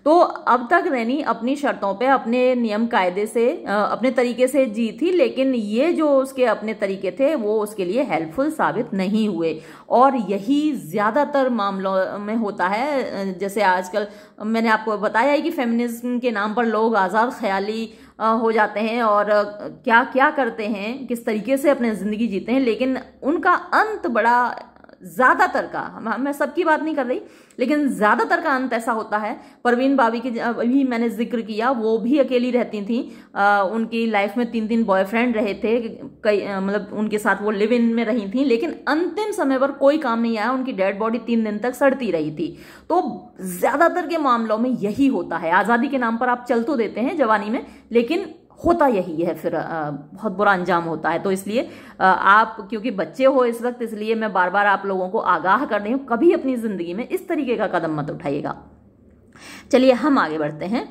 तो अब तक रेनी अपनी शर्तों पे अपने नियम कायदे से अपने तरीके से जी थी, लेकिन ये जो उसके अपने तरीके थे वो उसके लिए हेल्पफुल साबित नहीं हुए। और यही ज़्यादातर मामलों में होता है। जैसे आजकल मैंने आपको बताया है कि फेमिनिज्म के नाम पर लोग आज़ाद ख्याली हो जाते हैं और क्या क्या करते हैं, किस तरीके से अपनी ज़िंदगी जीते हैं, लेकिन उनका अंत बड़ा ज़्यादातर का, मैं सबकी बात नहीं कर रही, लेकिन ज़्यादातर का अंत ऐसा होता है। परवीन बावी की अभी मैंने जिक्र किया, वो भी अकेली रहती थी। उनकी लाइफ में 3 बॉयफ्रेंड रहे थे, कई मतलब उनके साथ वो लिव इन में रही थी, लेकिन अंतिम समय पर कोई काम नहीं आया। उनकी डेड बॉडी 3 दिन तक सड़ती रही थी। तो ज़्यादातर के मामलों में यही होता है। आज़ादी के नाम पर आप चल तो देते हैं जवानी में, लेकिन होता यही है, फिर बहुत बुरा अंजाम होता है। तो इसलिए आप क्योंकि बच्चे हो इस वक्त, इसलिए मैं बार बार आप लोगों को आगाह कर रही हूँ, कभी अपनी ज़िंदगी में इस तरीके का कदम मत उठाइएगा। चलिए हम आगे बढ़ते हैं।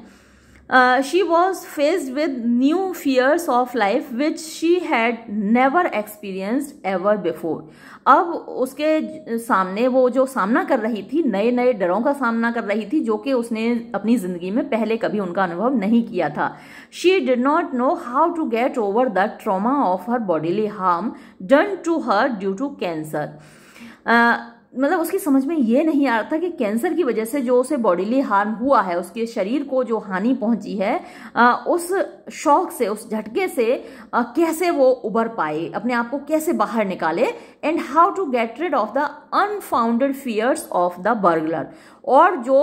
She was faced with new fears of life which she had never experienced ever before. अब उसके सामने वो जो सामना कर रही थी, नए नए डरों का सामना कर रही थी, जो कि उसने अपनी ज़िंदगी में पहले कभी उनका अनुभव नहीं किया था। She did not know how to get over the trauma of her bodily harm done to her due to cancer. मतलब उसकी समझ में ये नहीं आ रहा था कि कैंसर की वजह से जो उसे बॉडीली हार्म हुआ है, उसके शरीर को जो हानि पहुंची है, उस शॉक से, उस झटके से कैसे वो उबर पाए, अपने आप को कैसे बाहर निकाले, and how to get rid of the unfounded fears of the burglar. और जो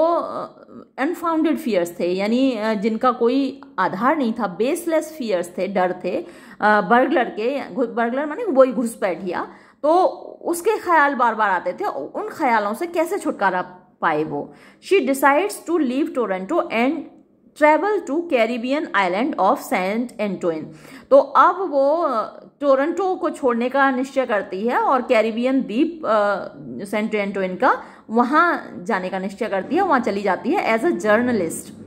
अनफाउंडेड फियर्स थे, यानी जिनका कोई आधार नहीं था, बेसलेस फियर्स थे, डर थे बर्गलर के। बर्गलर माने वही घुसपैठिया, तो उसके ख्याल बार बार आते थे। उन ख्यालों से कैसे छुटकारा पाए वो। She decides to leave Toronto and travel to Caribbean island of Saint Antoine. तो अब वो टोरंटो को छोड़ने का निश्चय करती है और कैरिबियन द्वीप सेंट एंटोइन का वहाँ जाने का निश्चय करती है। वहाँ चली जाती है as a journalist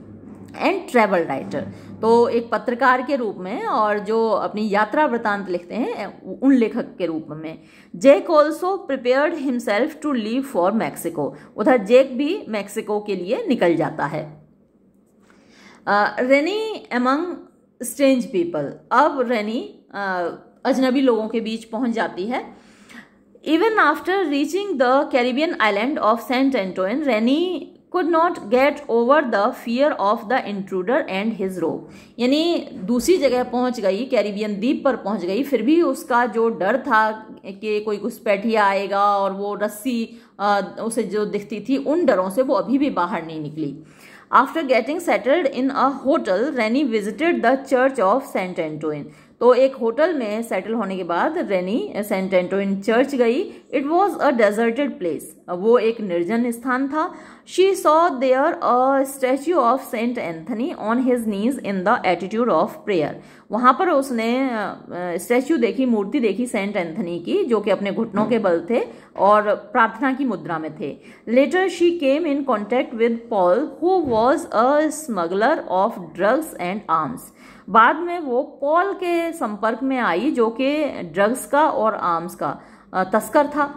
and travel writer, तो एक पत्रकार के रूप में, और जो अपनी यात्रा वृतांत लिखते हैं उन लेखक के रूप में। Jake also prepared himself to leave for Mexico. उधर जेक भी मैक्सिको के लिए निकल जाता है। Renee among strange people. अब रेनी अजनबी लोगों के बीच पहुंच जाती है। Even after reaching the Caribbean island of Saint Antoine, Renee could not get over the fear of the intruder and his rope। यानी दूसरी जगह पहुंच गई, कैरिबियन द्वीप पर पहुंच गई, फिर भी उसका जो डर था कि कोई घुसपैठिया आएगा और वो रस्सी उसे जो दिखती थी, उन डरों से वो अभी भी बाहर नहीं निकली। After getting settled in a hotel, Renee visited the church of Saint Antoine. तो एक होटल में सेटल होने के बाद रेनी सेंट एंटोइन चर्च गई। It was a deserted place. वो एक निर्जन स्थान था। She saw there a statue of saint Anthony on his knees in the attitude of prayer. वहां पर उसने स्टैच्यू देखी, मूर्ति देखी सेंट एंथनी की, जो कि अपने घुटनों के बल थे और प्रार्थना की मुद्रा में थे। Later she came in contact with Paul who was a smuggler of drugs and arms. बाद में वो पॉल के संपर्क में आई, जो कि ड्रग्स का और आर्म्स का तस्कर था।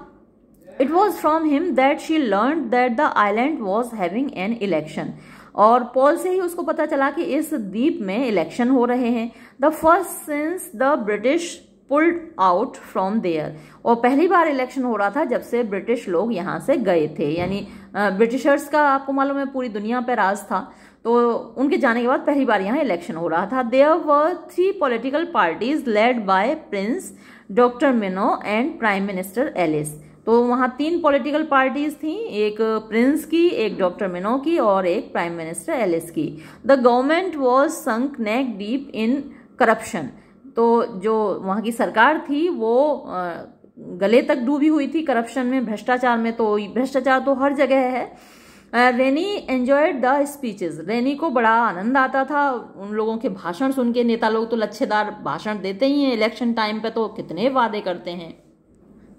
It was from him that she learn that the island was having an election. और पॉल से ही उसको पता चला कि इस द्वीप में इलेक्शन हो रहे हैं। The first since the British pulled out from there. और पहली बार इलेक्शन हो रहा था जब से ब्रिटिश लोग यहाँ से गए थे। यानी ब्रिटिशर्स का आपको मालूम है पूरी दुनिया पर राज था, तो उनके जाने के बाद पहली बार यहाँ इलेक्शन हो रहा था। There were 3 political parties led by Prince, doctor Minnow and prime minister Ellis. तो वहाँ 3 पॉलिटिकल पार्टीज थी, एक प्रिंस की, एक डॉक्टर मिनो की और एक प्राइम मिनिस्टर एलिस की। The government was sunk neck deep in corruption. तो जो वहाँ की सरकार थी वो गले तक डूबी हुई थी करप्शन में, भ्रष्टाचार में। तो भ्रष्टाचार तो हर जगह है। रेनी एंजॉयड द स्पीचेस। रेनी को बड़ा आनंद आता था उन लोगों के भाषण सुन के। नेता लोग तो लच्छेदार भाषण देते ही हैं इलेक्शन टाइम पे, तो कितने वादे करते हैं।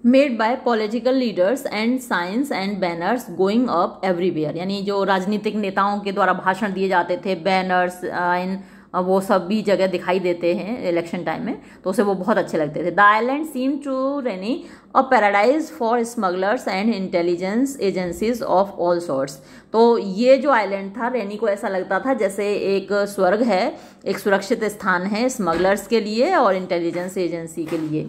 Made by political leaders and science and banners going up everywhere. यानी जो राजनीतिक नेताओं के द्वारा भाषण दिए जाते थे, बैनर्स इन वो सब भी जगह दिखाई देते हैं इलेक्शन टाइम में, तो उसे वो बहुत अच्छे लगते थे। The island seem to Renee a paradise for smugglers and intelligence agencies of all sorts. तो ये जो आइलैंड था, रेनी को ऐसा लगता था जैसे एक स्वर्ग है, एक सुरक्षित स्थान है स्मगलर्स के लिए और इंटेलिजेंस एजेंसी के लिए।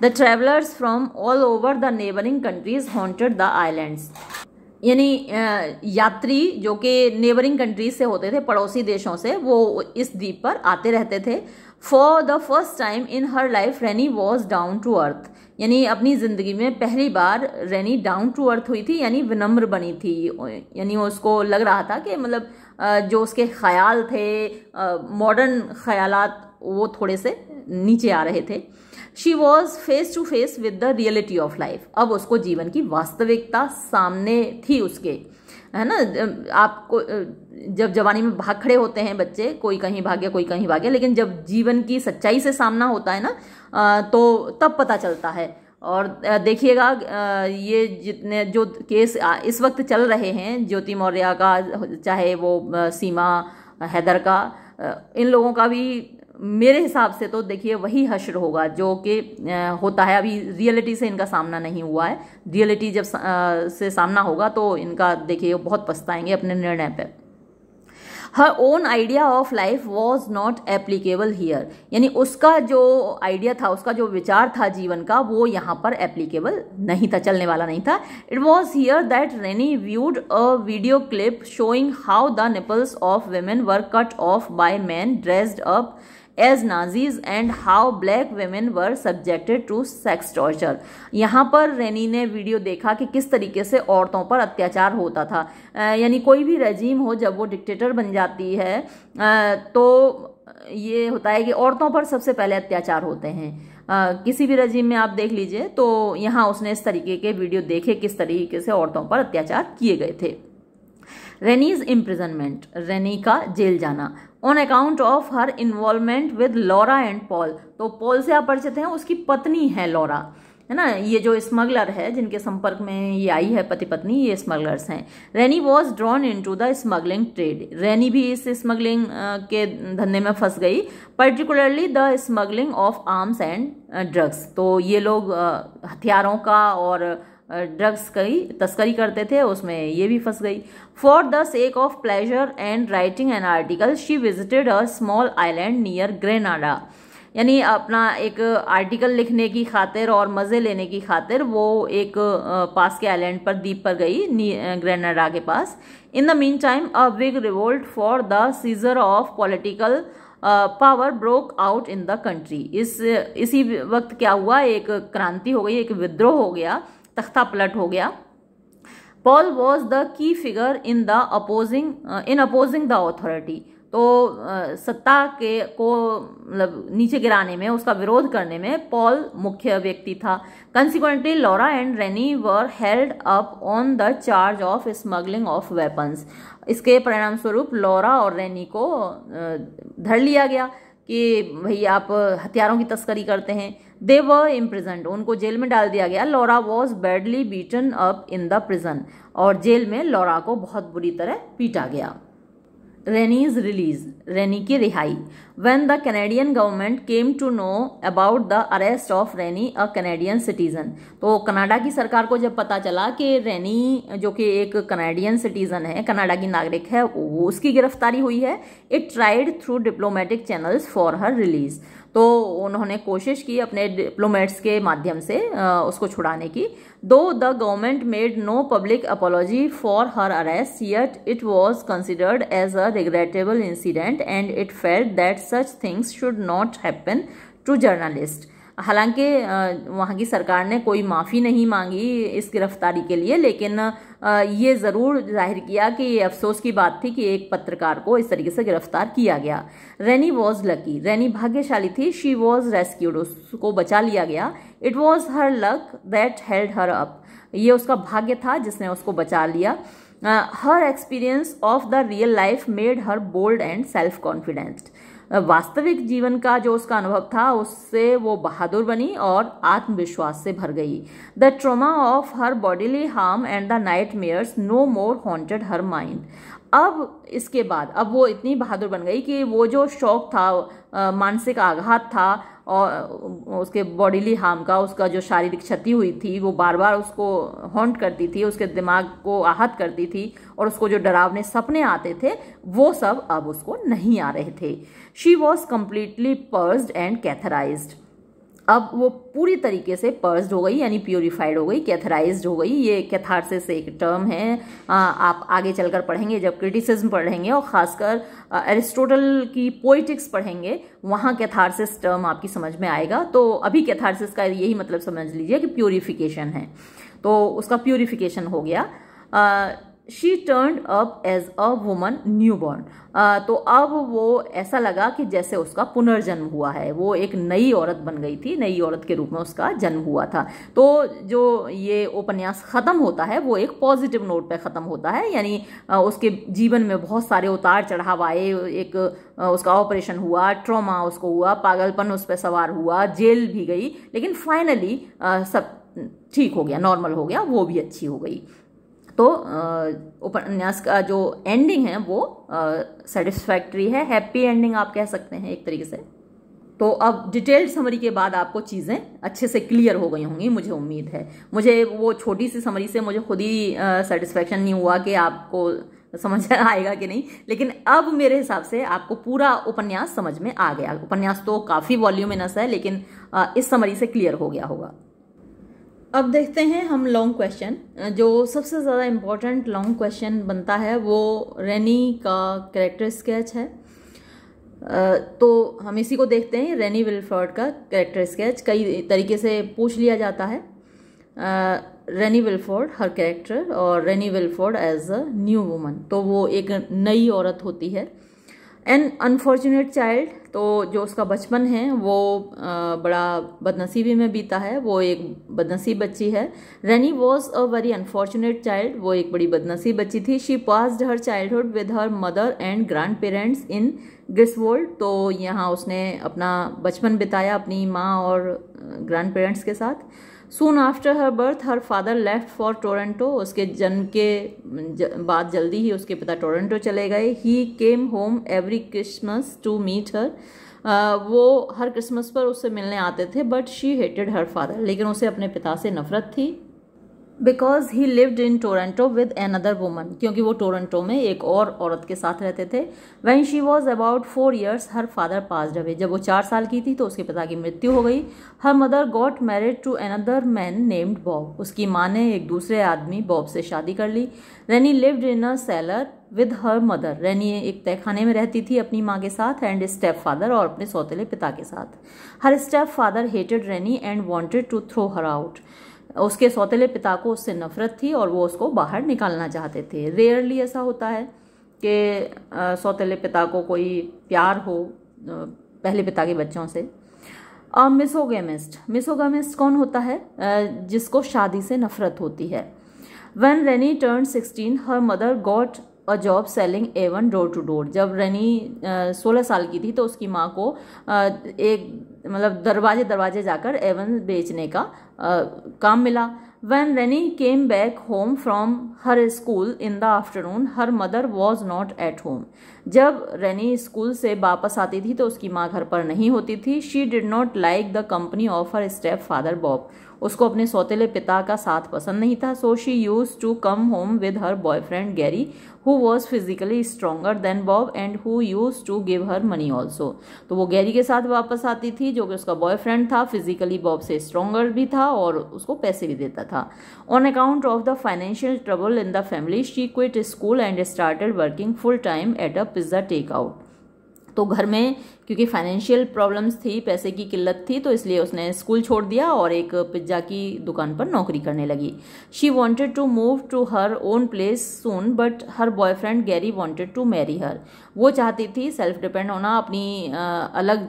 The travellers from all over the neighbouring countries haunted the islands, यानी यात्री जो कि नेबरिंग कंट्रीज से होते थे, पड़ोसी देशों से, वो इस द्वीप पर आते रहते थे। For the first time in her life Renee was down to earth, यानी अपनी ज़िंदगी में पहली बार रेनी डाउन टू अर्थ हुई थी, यानी विनम्र बनी थी। यानी उसको लग रहा था कि मतलब जो उसके ख्याल थे, मॉडर्न ख्यालात, वो थोड़े से नीचे आ रहे थे। She was face to face with the reality of life, अब उसको जीवन की वास्तविकता सामने थी उसके, है ना। आपको जब जवानी में भाग खड़े होते हैं बच्चे, कोई कहीं भागे कोई कहीं भागे, लेकिन जब जीवन की सच्चाई से सामना होता है ना, तो तब पता चलता है। और देखिएगा ये जितने जो केस इस वक्त चल रहे हैं, ज्योति मौर्य का, चाहे वो सीमा हैदर का, इन लोगों का भी मेरे हिसाब से तो देखिए वही हश्र होगा जो कि होता है। अभी रियलिटी से इनका सामना नहीं हुआ है, रियलिटी जब से सामना होगा तो इनका देखिए बहुत पछताएंगे अपने निर्णय पे। Her own idea of life was not applicable here, यानी उसका जो आइडिया था, उसका जो विचार था जीवन का, वो यहाँ पर एप्लीकेबल नहीं था, चलने वाला नहीं था। It was here that Renee viewed a video clip showing how the nipples of women were cut off by men dressed up as Nazis and how black women were subjected to sex torture. यहाँ पर रेनी ने video देखा कि किस तरीके से औरतों पर अत्याचार होता था। यानी कोई भी रजीम हो, जब वो डिक्टेटर बन जाती है तो ये होता है कि औरतों पर सबसे पहले अत्याचार होते हैं। किसी भी रजीम में आप देख लीजिए, तो यहाँ उसने इस तरीके के वीडियो देखे किस तरीके से औरतों पर अत्याचार किए गए थे। रेनीज इम्प्रिजनमेंट, रेनी का जेल जाना, on account of her involvement with Laura and Paul. तो पॉल से आप परिचित हैं, उसकी पत्नी है लॉरा, है ना। ये जो स्मगलर है जिनके संपर्क में ये आई है, पति पत्नी, ये स्मगलर्स हैं। Renee was drawn into the smuggling trade, Renee भी इस स्मगलिंग के धंधे में फंस गई, particularly the smuggling of arms and drugs. तो ये लोग हथियारों का और ड्रग्स की तस्करी करते थे, उसमें ये भी फंस गई। For the sake of pleasure and writing an article she visited a small island near Grenada, यानी अपना एक आर्टिकल लिखने की खातिर और मज़े लेने की खातिर वो एक पास के आइलैंड पर, द्वीप पर गई, ग्रेनाडा के पास। In the mean time a big revolt for the seizure of political power broke out in the country. इसी वक्त क्या हुआ, एक क्रांति हो गई, एक विद्रोह हो गया, तख्ता पलट हो गया। Paul was the key figure in opposing the authority, तो सत्ता के को मतलब नीचे गिराने में, उसका विरोध करने में पॉल मुख्य व्यक्ति था। Consequently Laura and rainy were held up on the charge of smuggling of weapons. इसके परिणाम स्वरूप लॉरा और रेनी को धर लिया गया कि भाई आप हथियारों की तस्करी करते हैं। दे वर इम्प्रिजन्ड, उनको जेल में डाल दिया गया। Laura was badly beaten up in the prison, और जेल में लॉरा को बहुत बुरी तरह पीटा गया। रेनीज रिलीज, रेनी की रिहाई। When the Canadian government came to know about the arrest of Renee a Canadian citizen, तो कनाडा की सरकार को जब पता चला कि रेनी जो कि एक कैनेडियन सिटीजन है, कनाडा की नागरिक है, वो उसकी गिरफ्तारी हुई है, it tried through diplomatic channels for her release, तो उन्होंने कोशिश की अपने डिप्लोमेट्स के माध्यम से उसको छुड़ाने की। Though the government made no public apology for her arrest, yet it was considered as a regrettable incident and it felt that such things should not happen to journalist. हालांकि वहाँ की सरकार ने कोई माफ़ी नहीं मांगी इस गिरफ्तारी के लिए, लेकिन ये ज़रूर जाहिर किया कि ये अफसोस की बात थी कि एक पत्रकार को इस तरीके से गिरफ्तार किया गया। रेनी वॉज लकी, रेनी भाग्यशाली थी। शी वॉज रेस्क्यूड, उसको बचा लिया गया। It was her luck that held her up, ये उसका भाग्य था जिसने उसको बचा लिया। Her experience of the real life made her bold and self confident, वास्तविक जीवन का जो उसका अनुभव था उससे वो बहादुर बनी और आत्मविश्वास से भर गई। The trauma of her bodily harm and the nightmares no more haunted her mind, अब इसके बाद अब वो इतनी बहादुर बन गई कि वो जो शौक था, मानसिक आघात था और उसके बॉडीली हार्म का, उसका जो शारीरिक क्षति हुई थी वो बार बार उसको हॉन्ट करती थी, उसके दिमाग को आहत करती थी और उसको जो डरावने सपने आते थे वो सब अब उसको नहीं आ रहे थे। She was completely purged and catharized. अब वो पूरी तरीके से पर्स्ड हो गई यानी प्योरीफाइड हो गई, कैथराइज्ड हो गई। ये कैथारसिस एक टर्म है, आप आगे चलकर पढ़ेंगे जब क्रिटिसिज्म पढ़ेंगे और खासकर एरिस्टोटल की पोइटिक्स पढ़ेंगे, वहाँ कैथारसिस टर्म आपकी समझ में आएगा। तो अभी कैथारसिस का यही मतलब समझ लीजिए कि प्योरीफिकेशन है, तो उसका प्योरीफिकेशन हो गया। She turned up as a woman new born. तो अब वो ऐसा लगा कि जैसे उसका पुनर्जन्म हुआ है, वो एक नई औरत बन गई थी, नई औरत के रूप में उसका जन्म हुआ था। तो जो ये उपन्यास ख़त्म होता है वो एक पॉजिटिव नोट पे ख़त्म होता है, यानी उसके जीवन में बहुत सारे उतार चढ़ाव आए, एक उसका ऑपरेशन हुआ, ट्रॉमा उसको हुआ, पागलपन उस पर सवार हुआ, जेल भी गई, लेकिन फाइनली सब ठीक हो गया, नॉर्मल हो गया, वो भी अच्छी हो गई। तो उपन्यास का जो एंडिंग है वो सेटिस्फैक्ट्री है, हैप्पी एंडिंग आप कह सकते हैं एक तरीके से। तो अब डिटेल्ड समरी के बाद आपको चीज़ें अच्छे से क्लियर हो गई होंगी, मुझे उम्मीद है। मुझे वो छोटी सी समरी से मुझे खुद ही सेटिस्फैक्शन नहीं हुआ कि आपको समझ आएगा कि नहीं, लेकिन अब मेरे हिसाब से आपको पूरा उपन्यास समझ में आ गया। उपन्यास तो काफ़ी वॉल्यूमिनस है, लेकिन इस समरी से क्लियर हो गया होगा। अब देखते हैं हम लॉन्ग क्वेश्चन। जो सबसे ज़्यादा इम्पोर्टेंट लॉन्ग क्वेश्चन बनता है वो रेनी का कैरेक्टर स्केच है। तो हम इसी को देखते हैं। रेनी विलफोर्ड का कैरेक्टर स्केच कई तरीके से पूछ लिया जाता है। रेनी विलफोर्ड हर कैरेक्टर और रेनी विलफोर्ड एज अ न्यू वुमन, तो वो एक नई औरत होती है। एन अनफॉर्चुनेट चाइल्ड, तो जो उसका बचपन है वो बड़ा बदनसीबी में बीता है, वो एक बदनसीब बच्ची है। Renee was a very unfortunate child, वो एक बड़ी बदनसीब बच्ची थी। She passed her childhood with her mother and grandparents in Griswold, तो यहाँ उसने अपना बचपन बिताया अपनी माँ और ग्रैंड पेरेंट्स के साथ। Soon after her birth, her father left for Toronto. उसके जन्म के बाद जल्दी ही उसके पिता टोरंटो चले गए। He came home every Christmas to meet her. वो हर क्रिसमस पर उससे मिलने आते थे, but she hated her father. लेकिन उसे अपने पिता से नफरत थी। Because he lived in Toronto with another woman, क्योंकि वो टोरंटो में एक और औरत के साथ रहते थे। When she was about 4 years her father passed away, जब वो 4 साल की थी तो उसके पिता की मृत्यु हो गई। Her mother got married to another man named Bob, उसकी माँ ने एक दूसरे आदमी बॉब से शादी कर ली। Renee lived in a cellar with her mother, Renee एक तहखाने में रहती थी अपनी माँ के साथ, एंड स्टेप फादर और अपने सौतेले पिता के साथ। Her step father hated Renee and wanted to throw her out, उसके सौतेले पिता को उससे नफरत थी और वो उसको बाहर निकालना चाहते थे। रेयरली ऐसा होता है कि सौतेले पिता को कोई प्यार हो पहले पिता के बच्चों से। मिसोगेमिस्ट, मिसोगेमिस्ट कौन होता है? जिसको शादी से नफरत होती है। When Renee turned 16 her mother got a job selling Avon door to door, जब रेनी 16 साल की थी तो उसकी माँ को एक मतलब दरवाजे दरवाजे जाकर एवन बेचने का काम मिला। When rainy came back home from her school in the afternoon her mother was not at home, जब रेनी स्कूल से वापस आती थी तो उसकी माँ घर पर नहीं होती थी। She did not like the company of her step father Bob, उसको अपने सौतेले पिता का साथ पसंद नहीं था। So she use to come home with her boyfriend Gary who was physically stronger than Bob and who use to give her money also, तो वो गैरी के साथ वापस आती थी जो कि उसका बॉयफ्रेंड था, फिजिकली बॉब से स्ट्रोंगर भी था और उसको पैसे भी देता था। On account of the financial trouble in the family she quit school and started working full time at a pizza take out, तो घर में क्योंकि फाइनेंशियल प्रॉब्लम्स थी, पैसे की किल्लत थी, तो इसलिए उसने स्कूल छोड़ दिया और एक पिज्ज़ा की दुकान पर नौकरी करने लगी। She wanted to move to her own place soon but her boyfriend Gary wanted to marry her, वो चाहती थी सेल्फ डिपेंड होना, अपनी अलग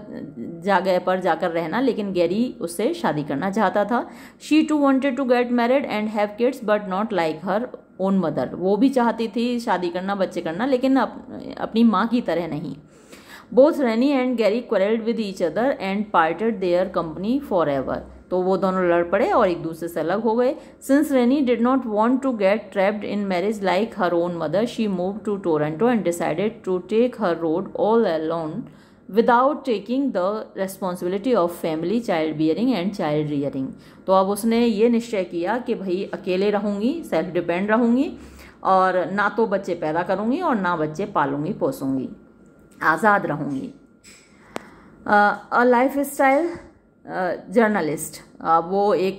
जगह पर जाकर रहना, लेकिन गैरी उससे शादी करना चाहता था। She too wanted to get married and have kids but not like her own mother, वो भी चाहती थी शादी करना, बच्चे करना, लेकिन अपनी माँ की तरह नहीं। Both Rennie and Gary quarreled with each other and parted their company forever. तो तो वो दोनों लड़ पड़े और एक दूसरे से अलग हो गए। Since rainy did not want to get trapped in marriage like her own mother, she move to Toronto and decided to take her road all alone without taking the responsibility of family, child bearing and child rearing. तो अब उसने ये निश्चय किया कि भाई अकेले रहूँगी, सेल्फ डिपेंड रहूँगी और ना तो बच्चे पैदा करूँगी और ना बच्चे पालूँगी पोसूँगी, आज़ाद रहूँगी। लाइफ स्टाइल जर्नलिस्ट, वो एक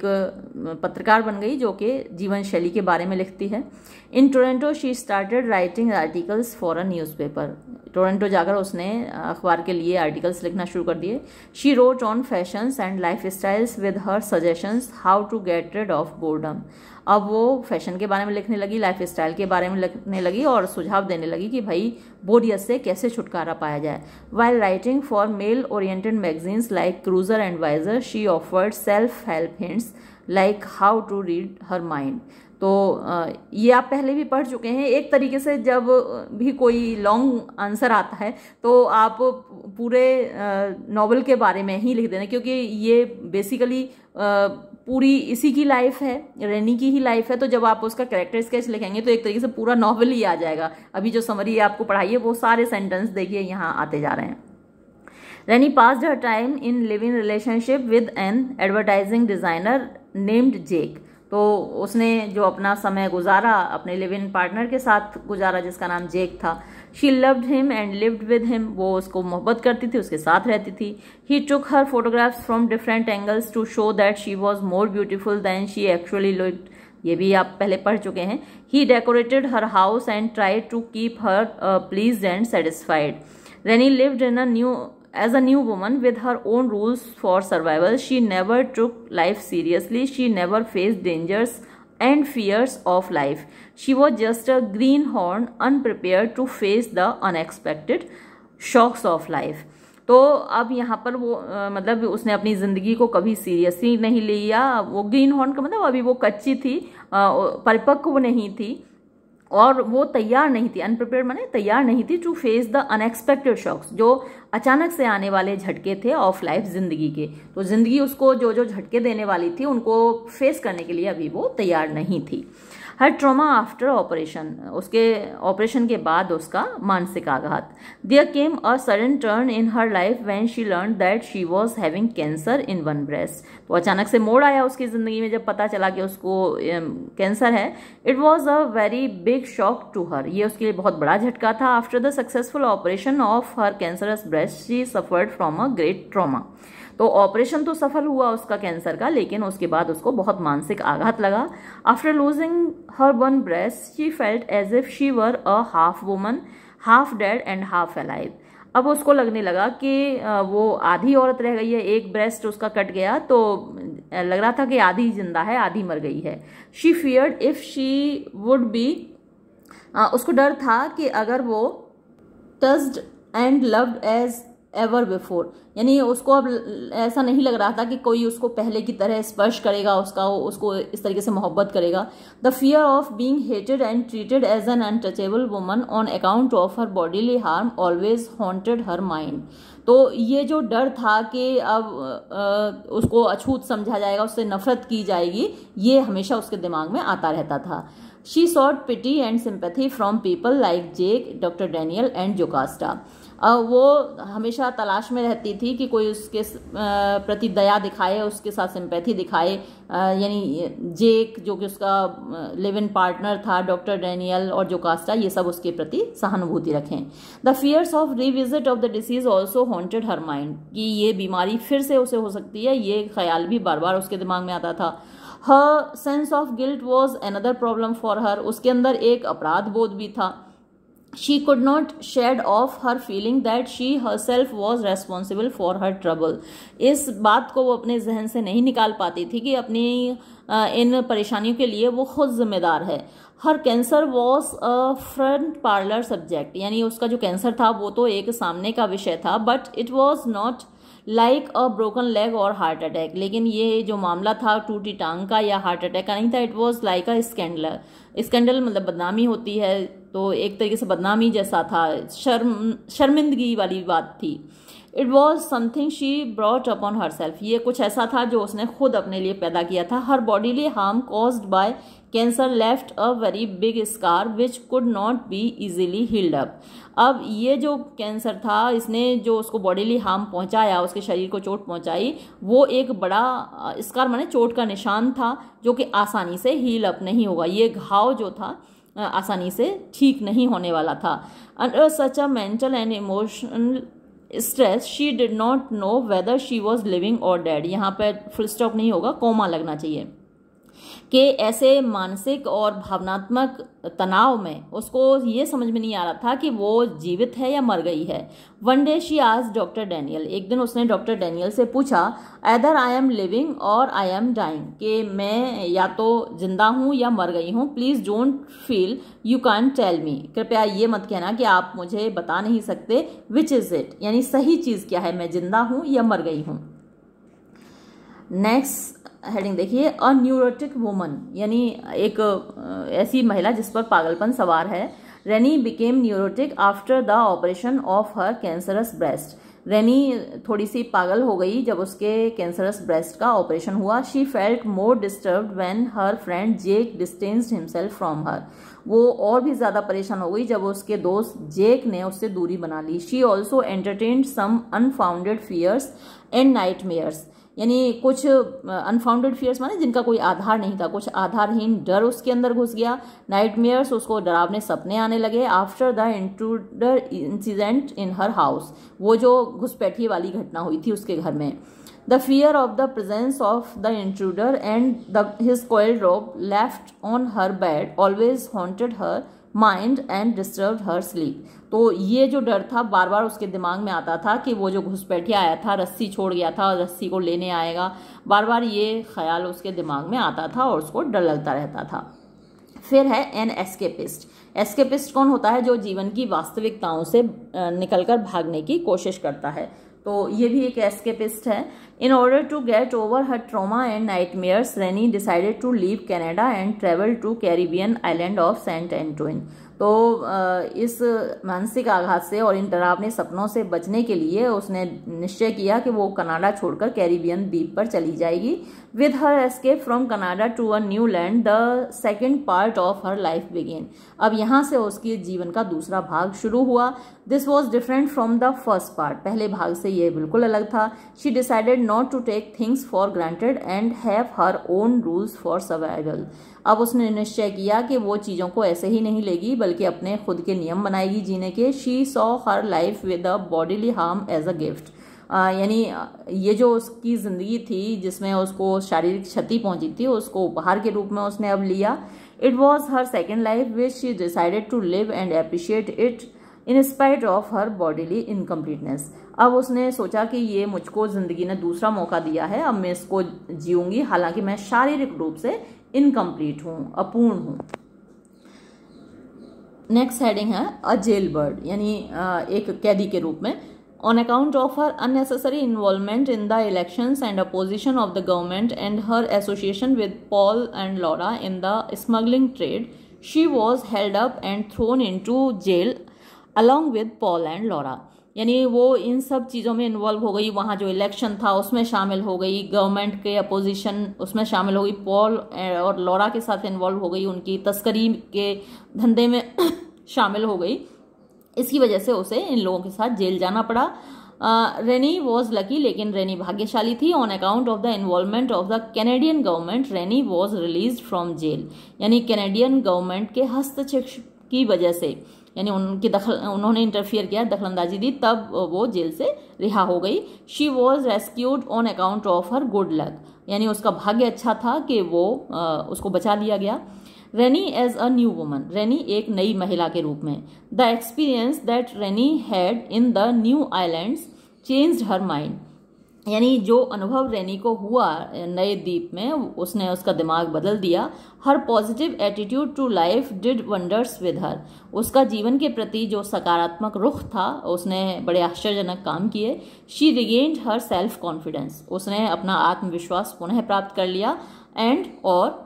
पत्रकार बन गई जो कि जीवन शैली के बारे में लिखती है। In Toronto she started writing articles for a newspaper, Toronto जाकर उसने अखबार के लिए आर्टिकल्स लिखना शुरू कर दिए। She wrote on fashions and life styles with her suggestions how to get rid of boredom. अब वो फैशन के बारे में लिखने लगी, लाइफ स्टाइल के बारे में लिखने लगी और सुझाव देने लगी कि भाई बोरियत से कैसे छुटकारा पाया जाए। While writing for male oriented magazines like Cruiser and visor, she offered self help hints like how to read her mind. तो ये आप पहले भी पढ़ चुके हैं। एक तरीके से जब भी कोई लॉन्ग आंसर आता है तो आप पूरे नॉवल के बारे में ही लिख देना, क्योंकि ये बेसिकली पूरी इसी की लाइफ है, रेनी की ही लाइफ है। तो जब आप उसका कैरेक्टर स्केच लिखेंगे तो एक तरीके से पूरा नॉवल ही आ जाएगा। अभी जो समरी आपको पढ़ाई है वो सारे सेंटेंस देखिए यहाँ आते जा रहे हैं। रेनी passed her time in living relationship with an advertising designer named Jake. तो उसने जो अपना समय गुजारा अपने लिव इन पार्टनर के साथ गुजारा जिसका नाम जेक था। She loved him and lived with him, वो उसको मोहब्बत करती थी, उसके साथ रहती थी। He took her photographs from different angles to show that she was more beautiful than she actually looked, ये भी आप पहले पढ़ चुके हैं। He decorated her house and tried to keep her pleased and satisfied. Renee lived in as a new woman with her own rules for survival. She never took life seriously. She never faced dangers and fears of life. She was just a greenhorn, unprepared to face the unexpected shocks of life. तो अब यहाँ पर वो मतलब उसने अपनी ज़िंदगी को कभी सीरियसली नहीं लिया। वो ग्रीन हॉर्न का मतलब अभी वो कच्ची थी, परिपक्व नहीं थी और वो तैयार नहीं थी। अनप्रिपेयर्ड माने तैयार नहीं थी to face the unexpected shocks, जो अचानक से आने वाले झटके थे ऑफ लाइफ जिंदगी के। तो जिंदगी उसको जो जो झटके देने वाली थी उनको फेस करने के लिए अभी वो तैयार नहीं थी। हर ट्रॉमा आफ्टर ऑपरेशन, उसके ऑपरेशन के बाद उसका मानसिक आघात। There came a sudden turn in her life when she learn that she was having cancer in one breast. तो अचानक से मोड़ आया उसकी जिंदगी में जब पता चला कि उसको कैंसर है। It was a very big shock to her, ये उसके लिए बहुत बड़ा झटका था। After the successful operation of her cancerous breast she suffered from a great trauma. तो ऑपरेशन तो सफल हुआ उसका कैंसर का, लेकिन उसके बाद उसको बहुत मानसिक आघात लगा। After losing her one breast she felt as if she were a half woman, half dead and half alive. अब उसको लगने लगा कि वो आधी औरत रह गई है, एक ब्रेस्ट उसका कट गया तो लग रहा था कि आधी जिंदा है आधी मर गई है। She feared if she would be, उसको डर था कि अगर वो touched and loved as ever before, यानी उसको अब ऐसा नहीं लग रहा था कि कोई उसको पहले की तरह स्पर्श करेगा, उसको इस तरीके से मोहब्बत करेगा। The fear of being hated and treated as an untouchable woman on account of her bodily harm always haunted her mind. तो ये जो डर था कि अब उसको अछूत समझा जाएगा, उससे नफरत की जाएगी, ये हमेशा उसके दिमाग में आता रहता था। She sought pity and sympathy from people like Jake, doctor Daniel and Jocasta. वो हमेशा तलाश में रहती थी कि कोई उसके प्रति दया दिखाए, उसके साथ सिंपैथी दिखाए, यानी जेक जो कि उसका लिव इन पार्टनर था, डॉक्टर डैनियल और जोकास्टा, ये सब उसके प्रति सहानुभूति रखें। The fears of revisit of the disease also haunted her mind, कि ये बीमारी फिर से उसे हो सकती है, ये ख्याल भी बार बार उसके दिमाग में आता था। Her sense of guilt was another problem for her, उसके अंदर एक अपराध बोध भी था। She could not shed off her feeling that she herself was responsible for her trouble. इस बात को वो अपने जहन से नहीं निकाल पाती थी कि अपनी इन परेशानियों के लिए वो खुद जिम्मेदार है। Her cancer was a front parlour subject, यानी उसका जो कैंसर था वो तो एक सामने का विषय था, but it was not like a broken leg और हार्ट अटैक। लेकिन ये जो मामला था टूटी टांग का या हार्ट अटैक का नहीं था, it was like a scandal. Scandal मतलब बदनामी होती है, तो एक तरीके से बदनामी जैसा था, शर्मिंदगी वाली बात थी। It was something she brought upon her self, ये कुछ ऐसा था जो उसने खुद अपने लिए पैदा किया था। Her bodily harm caused by cancer left a very big scar which could not be easily healed up. अब ये जो कैंसर था, इसने जो उसको बॉडीली हार्म पहुंचाया, उसके शरीर को चोट पहुंचाई, वो एक बड़ा स्कार माने चोट का निशान था जो कि आसानी से हील अप नहीं होगा। ये घाव जो था आसानी से ठीक नहीं होने वाला था। Under such a mental and emotional stress she did not know whether she was living और डेड। यहाँ पर फुल स्टॉप नहीं होगा, कोमा लगना चाहिए। कि ऐसे मानसिक और भावनात्मक तनाव में उसको ये समझ में नहीं आ रहा था कि वो जीवित है या मर गई है। One day she asked doctor Daniel, एक दिन उसने डॉक्टर डैनियल से पूछा, ऐदर आई एम लिविंग और आई एम डाइंग, कि मैं या तो जिंदा हूँ या मर गई हूँ। Please don't feel you can tell me, कृपया ये मत कहना कि आप मुझे बता नहीं सकते। विच इज इट, यानी सही चीज क्या है, मैं जिंदा हूँ या मर गई हूँ। नेक्स्ट हेडिंग देखिए, अ न्यूरोटिक वुमन, यानी एक ऐसी महिला जिस पर पागलपन सवार है। Renee became neurotic after the operation of her cancerous breast. Renee थोड़ी सी पागल हो गई जब उसके कैंसरस ब्रेस्ट का ऑपरेशन हुआ। She felt more disturbed when her friend Jake distanced himself from her. वो और भी ज्यादा परेशान हो गई जब उसके दोस्त जेक ने उससे दूरी बना ली। She also entertained some unfounded fears and nightmares, यानी कुछ अनफाउंडेड फियर्स माने जिनका कोई आधार नहीं था, कुछ आधारहीन डर उसके अंदर घुस गया। नाइटमेयर्स, उसको डरावने सपने आने लगे। After the intruder incident in her house, वो जो घुसपैठी वाली घटना हुई थी उसके घर में। The fear of the presence of the intruder and his coiled robe left on her bed always haunted her mind and disturbed her sleep। तो ये जो डर था बार बार उसके दिमाग में आता था कि वो जो घुसपैठिया आया था, रस्सी छोड़ गया था और रस्सी को लेने आएगा, बार बार ये ख्याल उसके दिमाग में आता था और उसको डर लगता रहता था। फिर है एन एस्केपिस्ट। एस्केपिस्ट कौन होता है? जो जीवन की वास्तविकताओं से निकलकर भागने की कोशिश करता है, तो ये भी एक एस्केपिस्ट है। In order to get over her trauma and nightmares, Renee decided to leave Canada and travel to Caribbean island of Saint Antoine. तो इस मानसिक आघात से और इन डरावने सपनों से बचने के लिए उसने निश्चय किया कि वो कनाडा छोड़कर कैरिबियन द्वीप पर चली जाएगी। With her escape from Canada to a new land the second part of her life began. अब यहाँ से उसके जीवन का दूसरा भाग शुरू हुआ। This was different from the first part, पहले भाग से ये बिल्कुल अलग था। She decided not to take things for granted and have her own rules for survival. अब उसने निश्चय किया कि वो चीज़ों को ऐसे ही नहीं लेगी बल्कि अपने खुद के नियम बनाएगी जीने के। She saw her life with a bodily harm as a gift, यानी ये जो उसकी ज़िंदगी थी जिसमें उसको शारीरिक क्षति पहुंची थी, उसको उपहार के रूप में उसने अब लिया। It was her second life which she decided to live and appreciate it in spite of her bodily incompleteness. अब उसने सोचा कि ये मुझको ज़िंदगी ने दूसरा मौका दिया है, अब मैं इसको जीऊंगी हालांकि मैं शारीरिक रूप से इनकम्प्लीट हूँ, अपूर्ण हूँ। नेक्स्ट हेडिंग है अ जेल बर्ड, यानी एक कैदी के रूप में। On account of her unnecessary involvement in the elections and opposition of the government and her association with Paul and Laura in the smuggling trade, she was held up and thrown into jail along with Paul and Laura। यानी वो इन सब चीज़ों में involve हो गई, वहाँ जो election था उसमें शामिल हो गई, गवर्नमेंट के अपोजिशन उसमें शामिल हो गई, पॉल और लॉरा के साथ इन्वॉल्व हो गई, उनकी तस्करी के धंधे में शामिल हो गई। इसकी वजह से उसे इन लोगों के साथ जेल जाना पड़ा। रेनी वॉज लकी, लेकिन रेनी भाग्यशाली थी। On account of the involvement of the Canadian government Renee was release from jail, यानी कैनेडियन गवर्नमेंट के हस्तक्षेप की वजह से, यानी उन्होंने इंटरफियर किया, दखलंदाजी दी, तब वो जेल से रिहा हो गई। She was rescued on account of her good luck, यानी उसका भाग्य अच्छा था कि वो उसको बचा लिया गया। रेनी एज अ न्यू वुमन, रेनी एक नई महिला के रूप में। The experience that rainy had in the new islands changed her mind, यानी जो अनुभव रेनी को हुआ नए द्वीप में उसने उसका दिमाग बदल दिया। Her positive attitude to life did wonders with her, उसका जीवन के प्रति जो सकारात्मक रुख था उसने बड़े आश्चर्यजनक काम किए। She regained her self confidence, उसने अपना आत्मविश्वास पुनः प्राप्त कर लिया। एंड और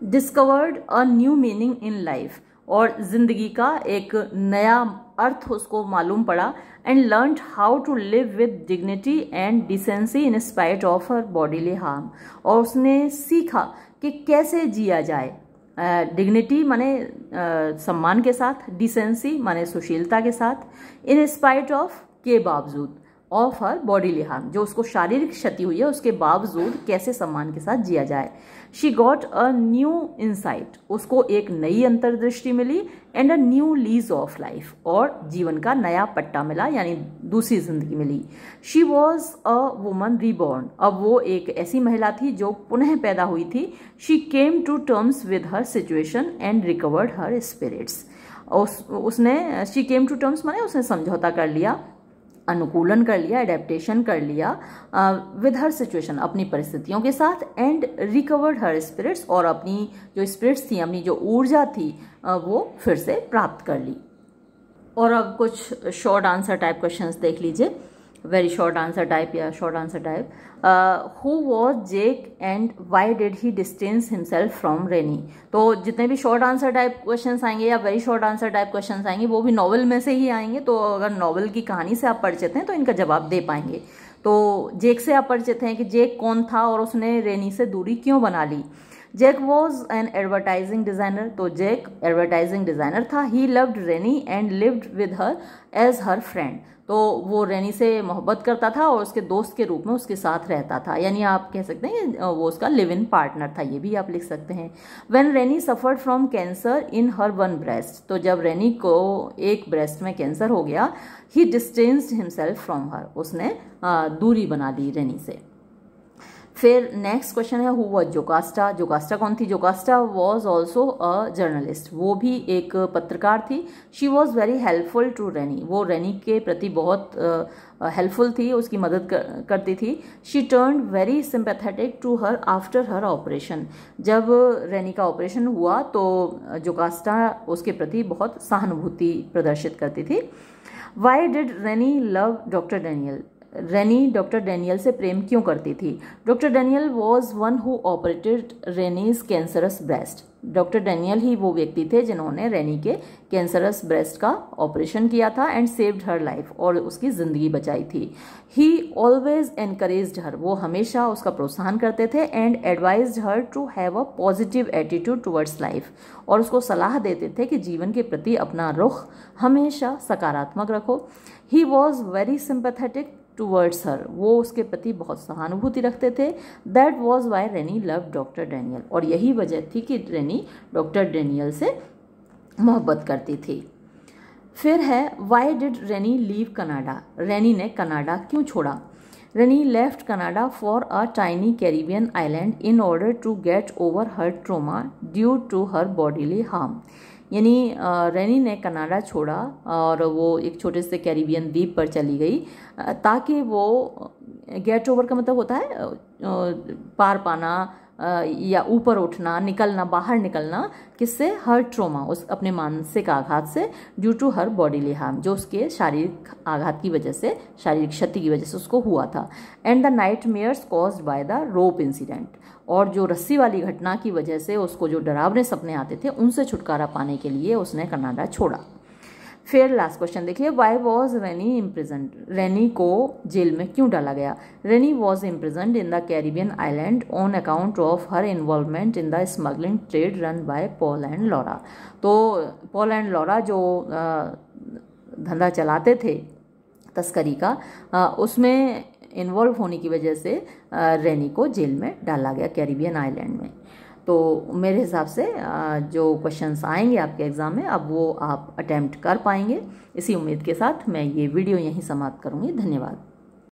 discovered a new meaning in life, और ज़िंदगी का एक नया अर्थ उसको मालूम पड़ा, and learned how to live with dignity and decency in spite of her bodily harm. और उसने सीखा कि कैसे जिया जाए, डिग्निटी माने सम्मान के साथ, डिसेंसी माने सुशीलता के साथ, इन स्पाइट ऑफ के बावजूद, ऑफ हर बॉडीली हार्म, जो उसको शारीरिक क्षति हुई है उसके बावजूद कैसे सम्मान के साथ जिया जाए। She got a new insight, उसको एक नई अंतर्दृष्टि मिली, and a new lease of life, और जीवन का नया पट्टा मिला, यानी दूसरी जिंदगी मिली। She was a woman reborn, अब वो एक ऐसी महिला थी जो पुनः पैदा हुई थी। She came to terms with her situation and recovered her spirits, उसने शी केम टू टर्म्स माने उसने समझौता कर लिया, अनुकूलन कर लिया, एडेप्टेशन कर लिया विद हर सिचुएशन, अपनी परिस्थितियों के साथ, एंड रिकवर्ड हर स्पिरिट्स, और अपनी जो स्पिरिट्स थी, अपनी जो ऊर्जा थी वो फिर से प्राप्त कर ली। और अब कुछ शॉर्ट आंसर टाइप क्वेश्चंस देख लीजिए, वेरी शॉर्ट आंसर टाइप या short answer type. Who was Jake and why did he distance himself from Renee. तो जितने भी शॉर्ट आंसर टाइप क्वेश्चंस आएंगे या very short answer type questions आएंगे वो भी नॉवल में से ही आएंगे, तो अगर नॉवल की कहानी से आप परिचित हैं तो इनका जवाब दे पाएंगे। तो जेक से आप परिचित हैं कि जेक कौन था और उसने रेनी से दूरी क्यों बना ली। Jake was an advertising designer, तो जेक एडवर्टाइजिंग डिजाइनर था। He loved Renee and lived with her as her friend, तो वो रेनी से मोहब्बत करता था और उसके दोस्त के रूप में उसके साथ रहता था, यानी आप कह सकते हैं वो उसका लिव इन पार्टनर था, ये भी आप लिख सकते हैं। When rainy suffered from cancer in her one breast, तो जब रेनी को एक ब्रेस्ट में कैंसर हो गया, he distanced himself from her, उसने दूरी बना ली रेनी से। फिर नेक्स्ट क्वेश्चन है हु वॉज जोकास्टा। जोकास्टा कौन थी। Jocasta was also a journalist, वो भी एक पत्रकार थी। She was very helpful to Renee, वो रेनी के प्रति बहुत हेल्पफुल थी, उसकी मदद करती थी। She turn very sympathetic to her after her operation, जब रेनी का ऑपरेशन हुआ तो जोकास्टा उसके प्रति बहुत सहानुभूति प्रदर्शित करती थी। Why did Renee love doctor Daniel. Renee doctor Daniel से प्रेम क्यों करती थी। Doctor Daniel was one who operated Renee's cancerous breast, doctor Daniel ही वो व्यक्ति थे जिन्होंने रेनी के कैंसरस ब्रेस्ट का ऑपरेशन किया था, एंड सेव्ड हर लाइफ, और उसकी जिंदगी बचाई थी। ही ऑलवेज एनकरेज्ड हर, वो हमेशा उसका प्रोत्साहन करते थे, and advised her to have a positive attitude towards life, और उसको सलाह देते थे कि जीवन के प्रति अपना रुख हमेशा सकारात्मक रखो। He was very sympathetic towards her, वो उसके प्रति बहुत सहानुभूति रखते थे। That was why Renee love doctor Daniel, और यही वजह थी कि रेनी डॉक्टर डैनियल से मोहब्बत करती थी। फिर है why did Renee leave Canada. Renee ने कनाडा क्यों छोड़ा। Renee left Canada for a tiny Caribbean island in order to get over her trauma due to her bodily harm, यानी रेनी ने कनाडा छोड़ा और वो एक छोटे से कैरिबियन द्वीप पर चली गई ताकि वो गेट ओवर का मतलब होता है पार पाना या ऊपर उठना, निकलना, बाहर निकलना, किससे, हर ट्रोमा, उस अपने मानसिक आघात से, due to her bodily harm, जो उसके शारीरिक आघात की वजह से, शारीरिक क्षति की वजह से उसको हुआ था। And the nightmares caused by the rope incident, और जो रस्सी वाली घटना की वजह से उसको जो डरावने सपने आते थे उनसे छुटकारा पाने के लिए उसने कनाडा छोड़ा। फिर लास्ट क्वेश्चन देखिए, why was Renee imprisoned. Renee को जेल में क्यों डाला गया। Renee was imprisoned in the Caribbean island on account of her involvement in the smuggling trade run by Paul and Laura. तो पॉल एंड लॉरा जो धंधा चलाते थे तस्करी का, उसमें इन्वॉल्व होने की वजह से रेनी को जेल में डाला गया कैरिबियन आइलैंड में। तो मेरे हिसाब से जो क्वेश्चंस आएंगे आपके एग्ज़ाम में अब वो आप अटेम्प्ट कर पाएंगे। इसी उम्मीद के साथ मैं ये वीडियो यहीं समाप्त करूँगी। धन्यवाद।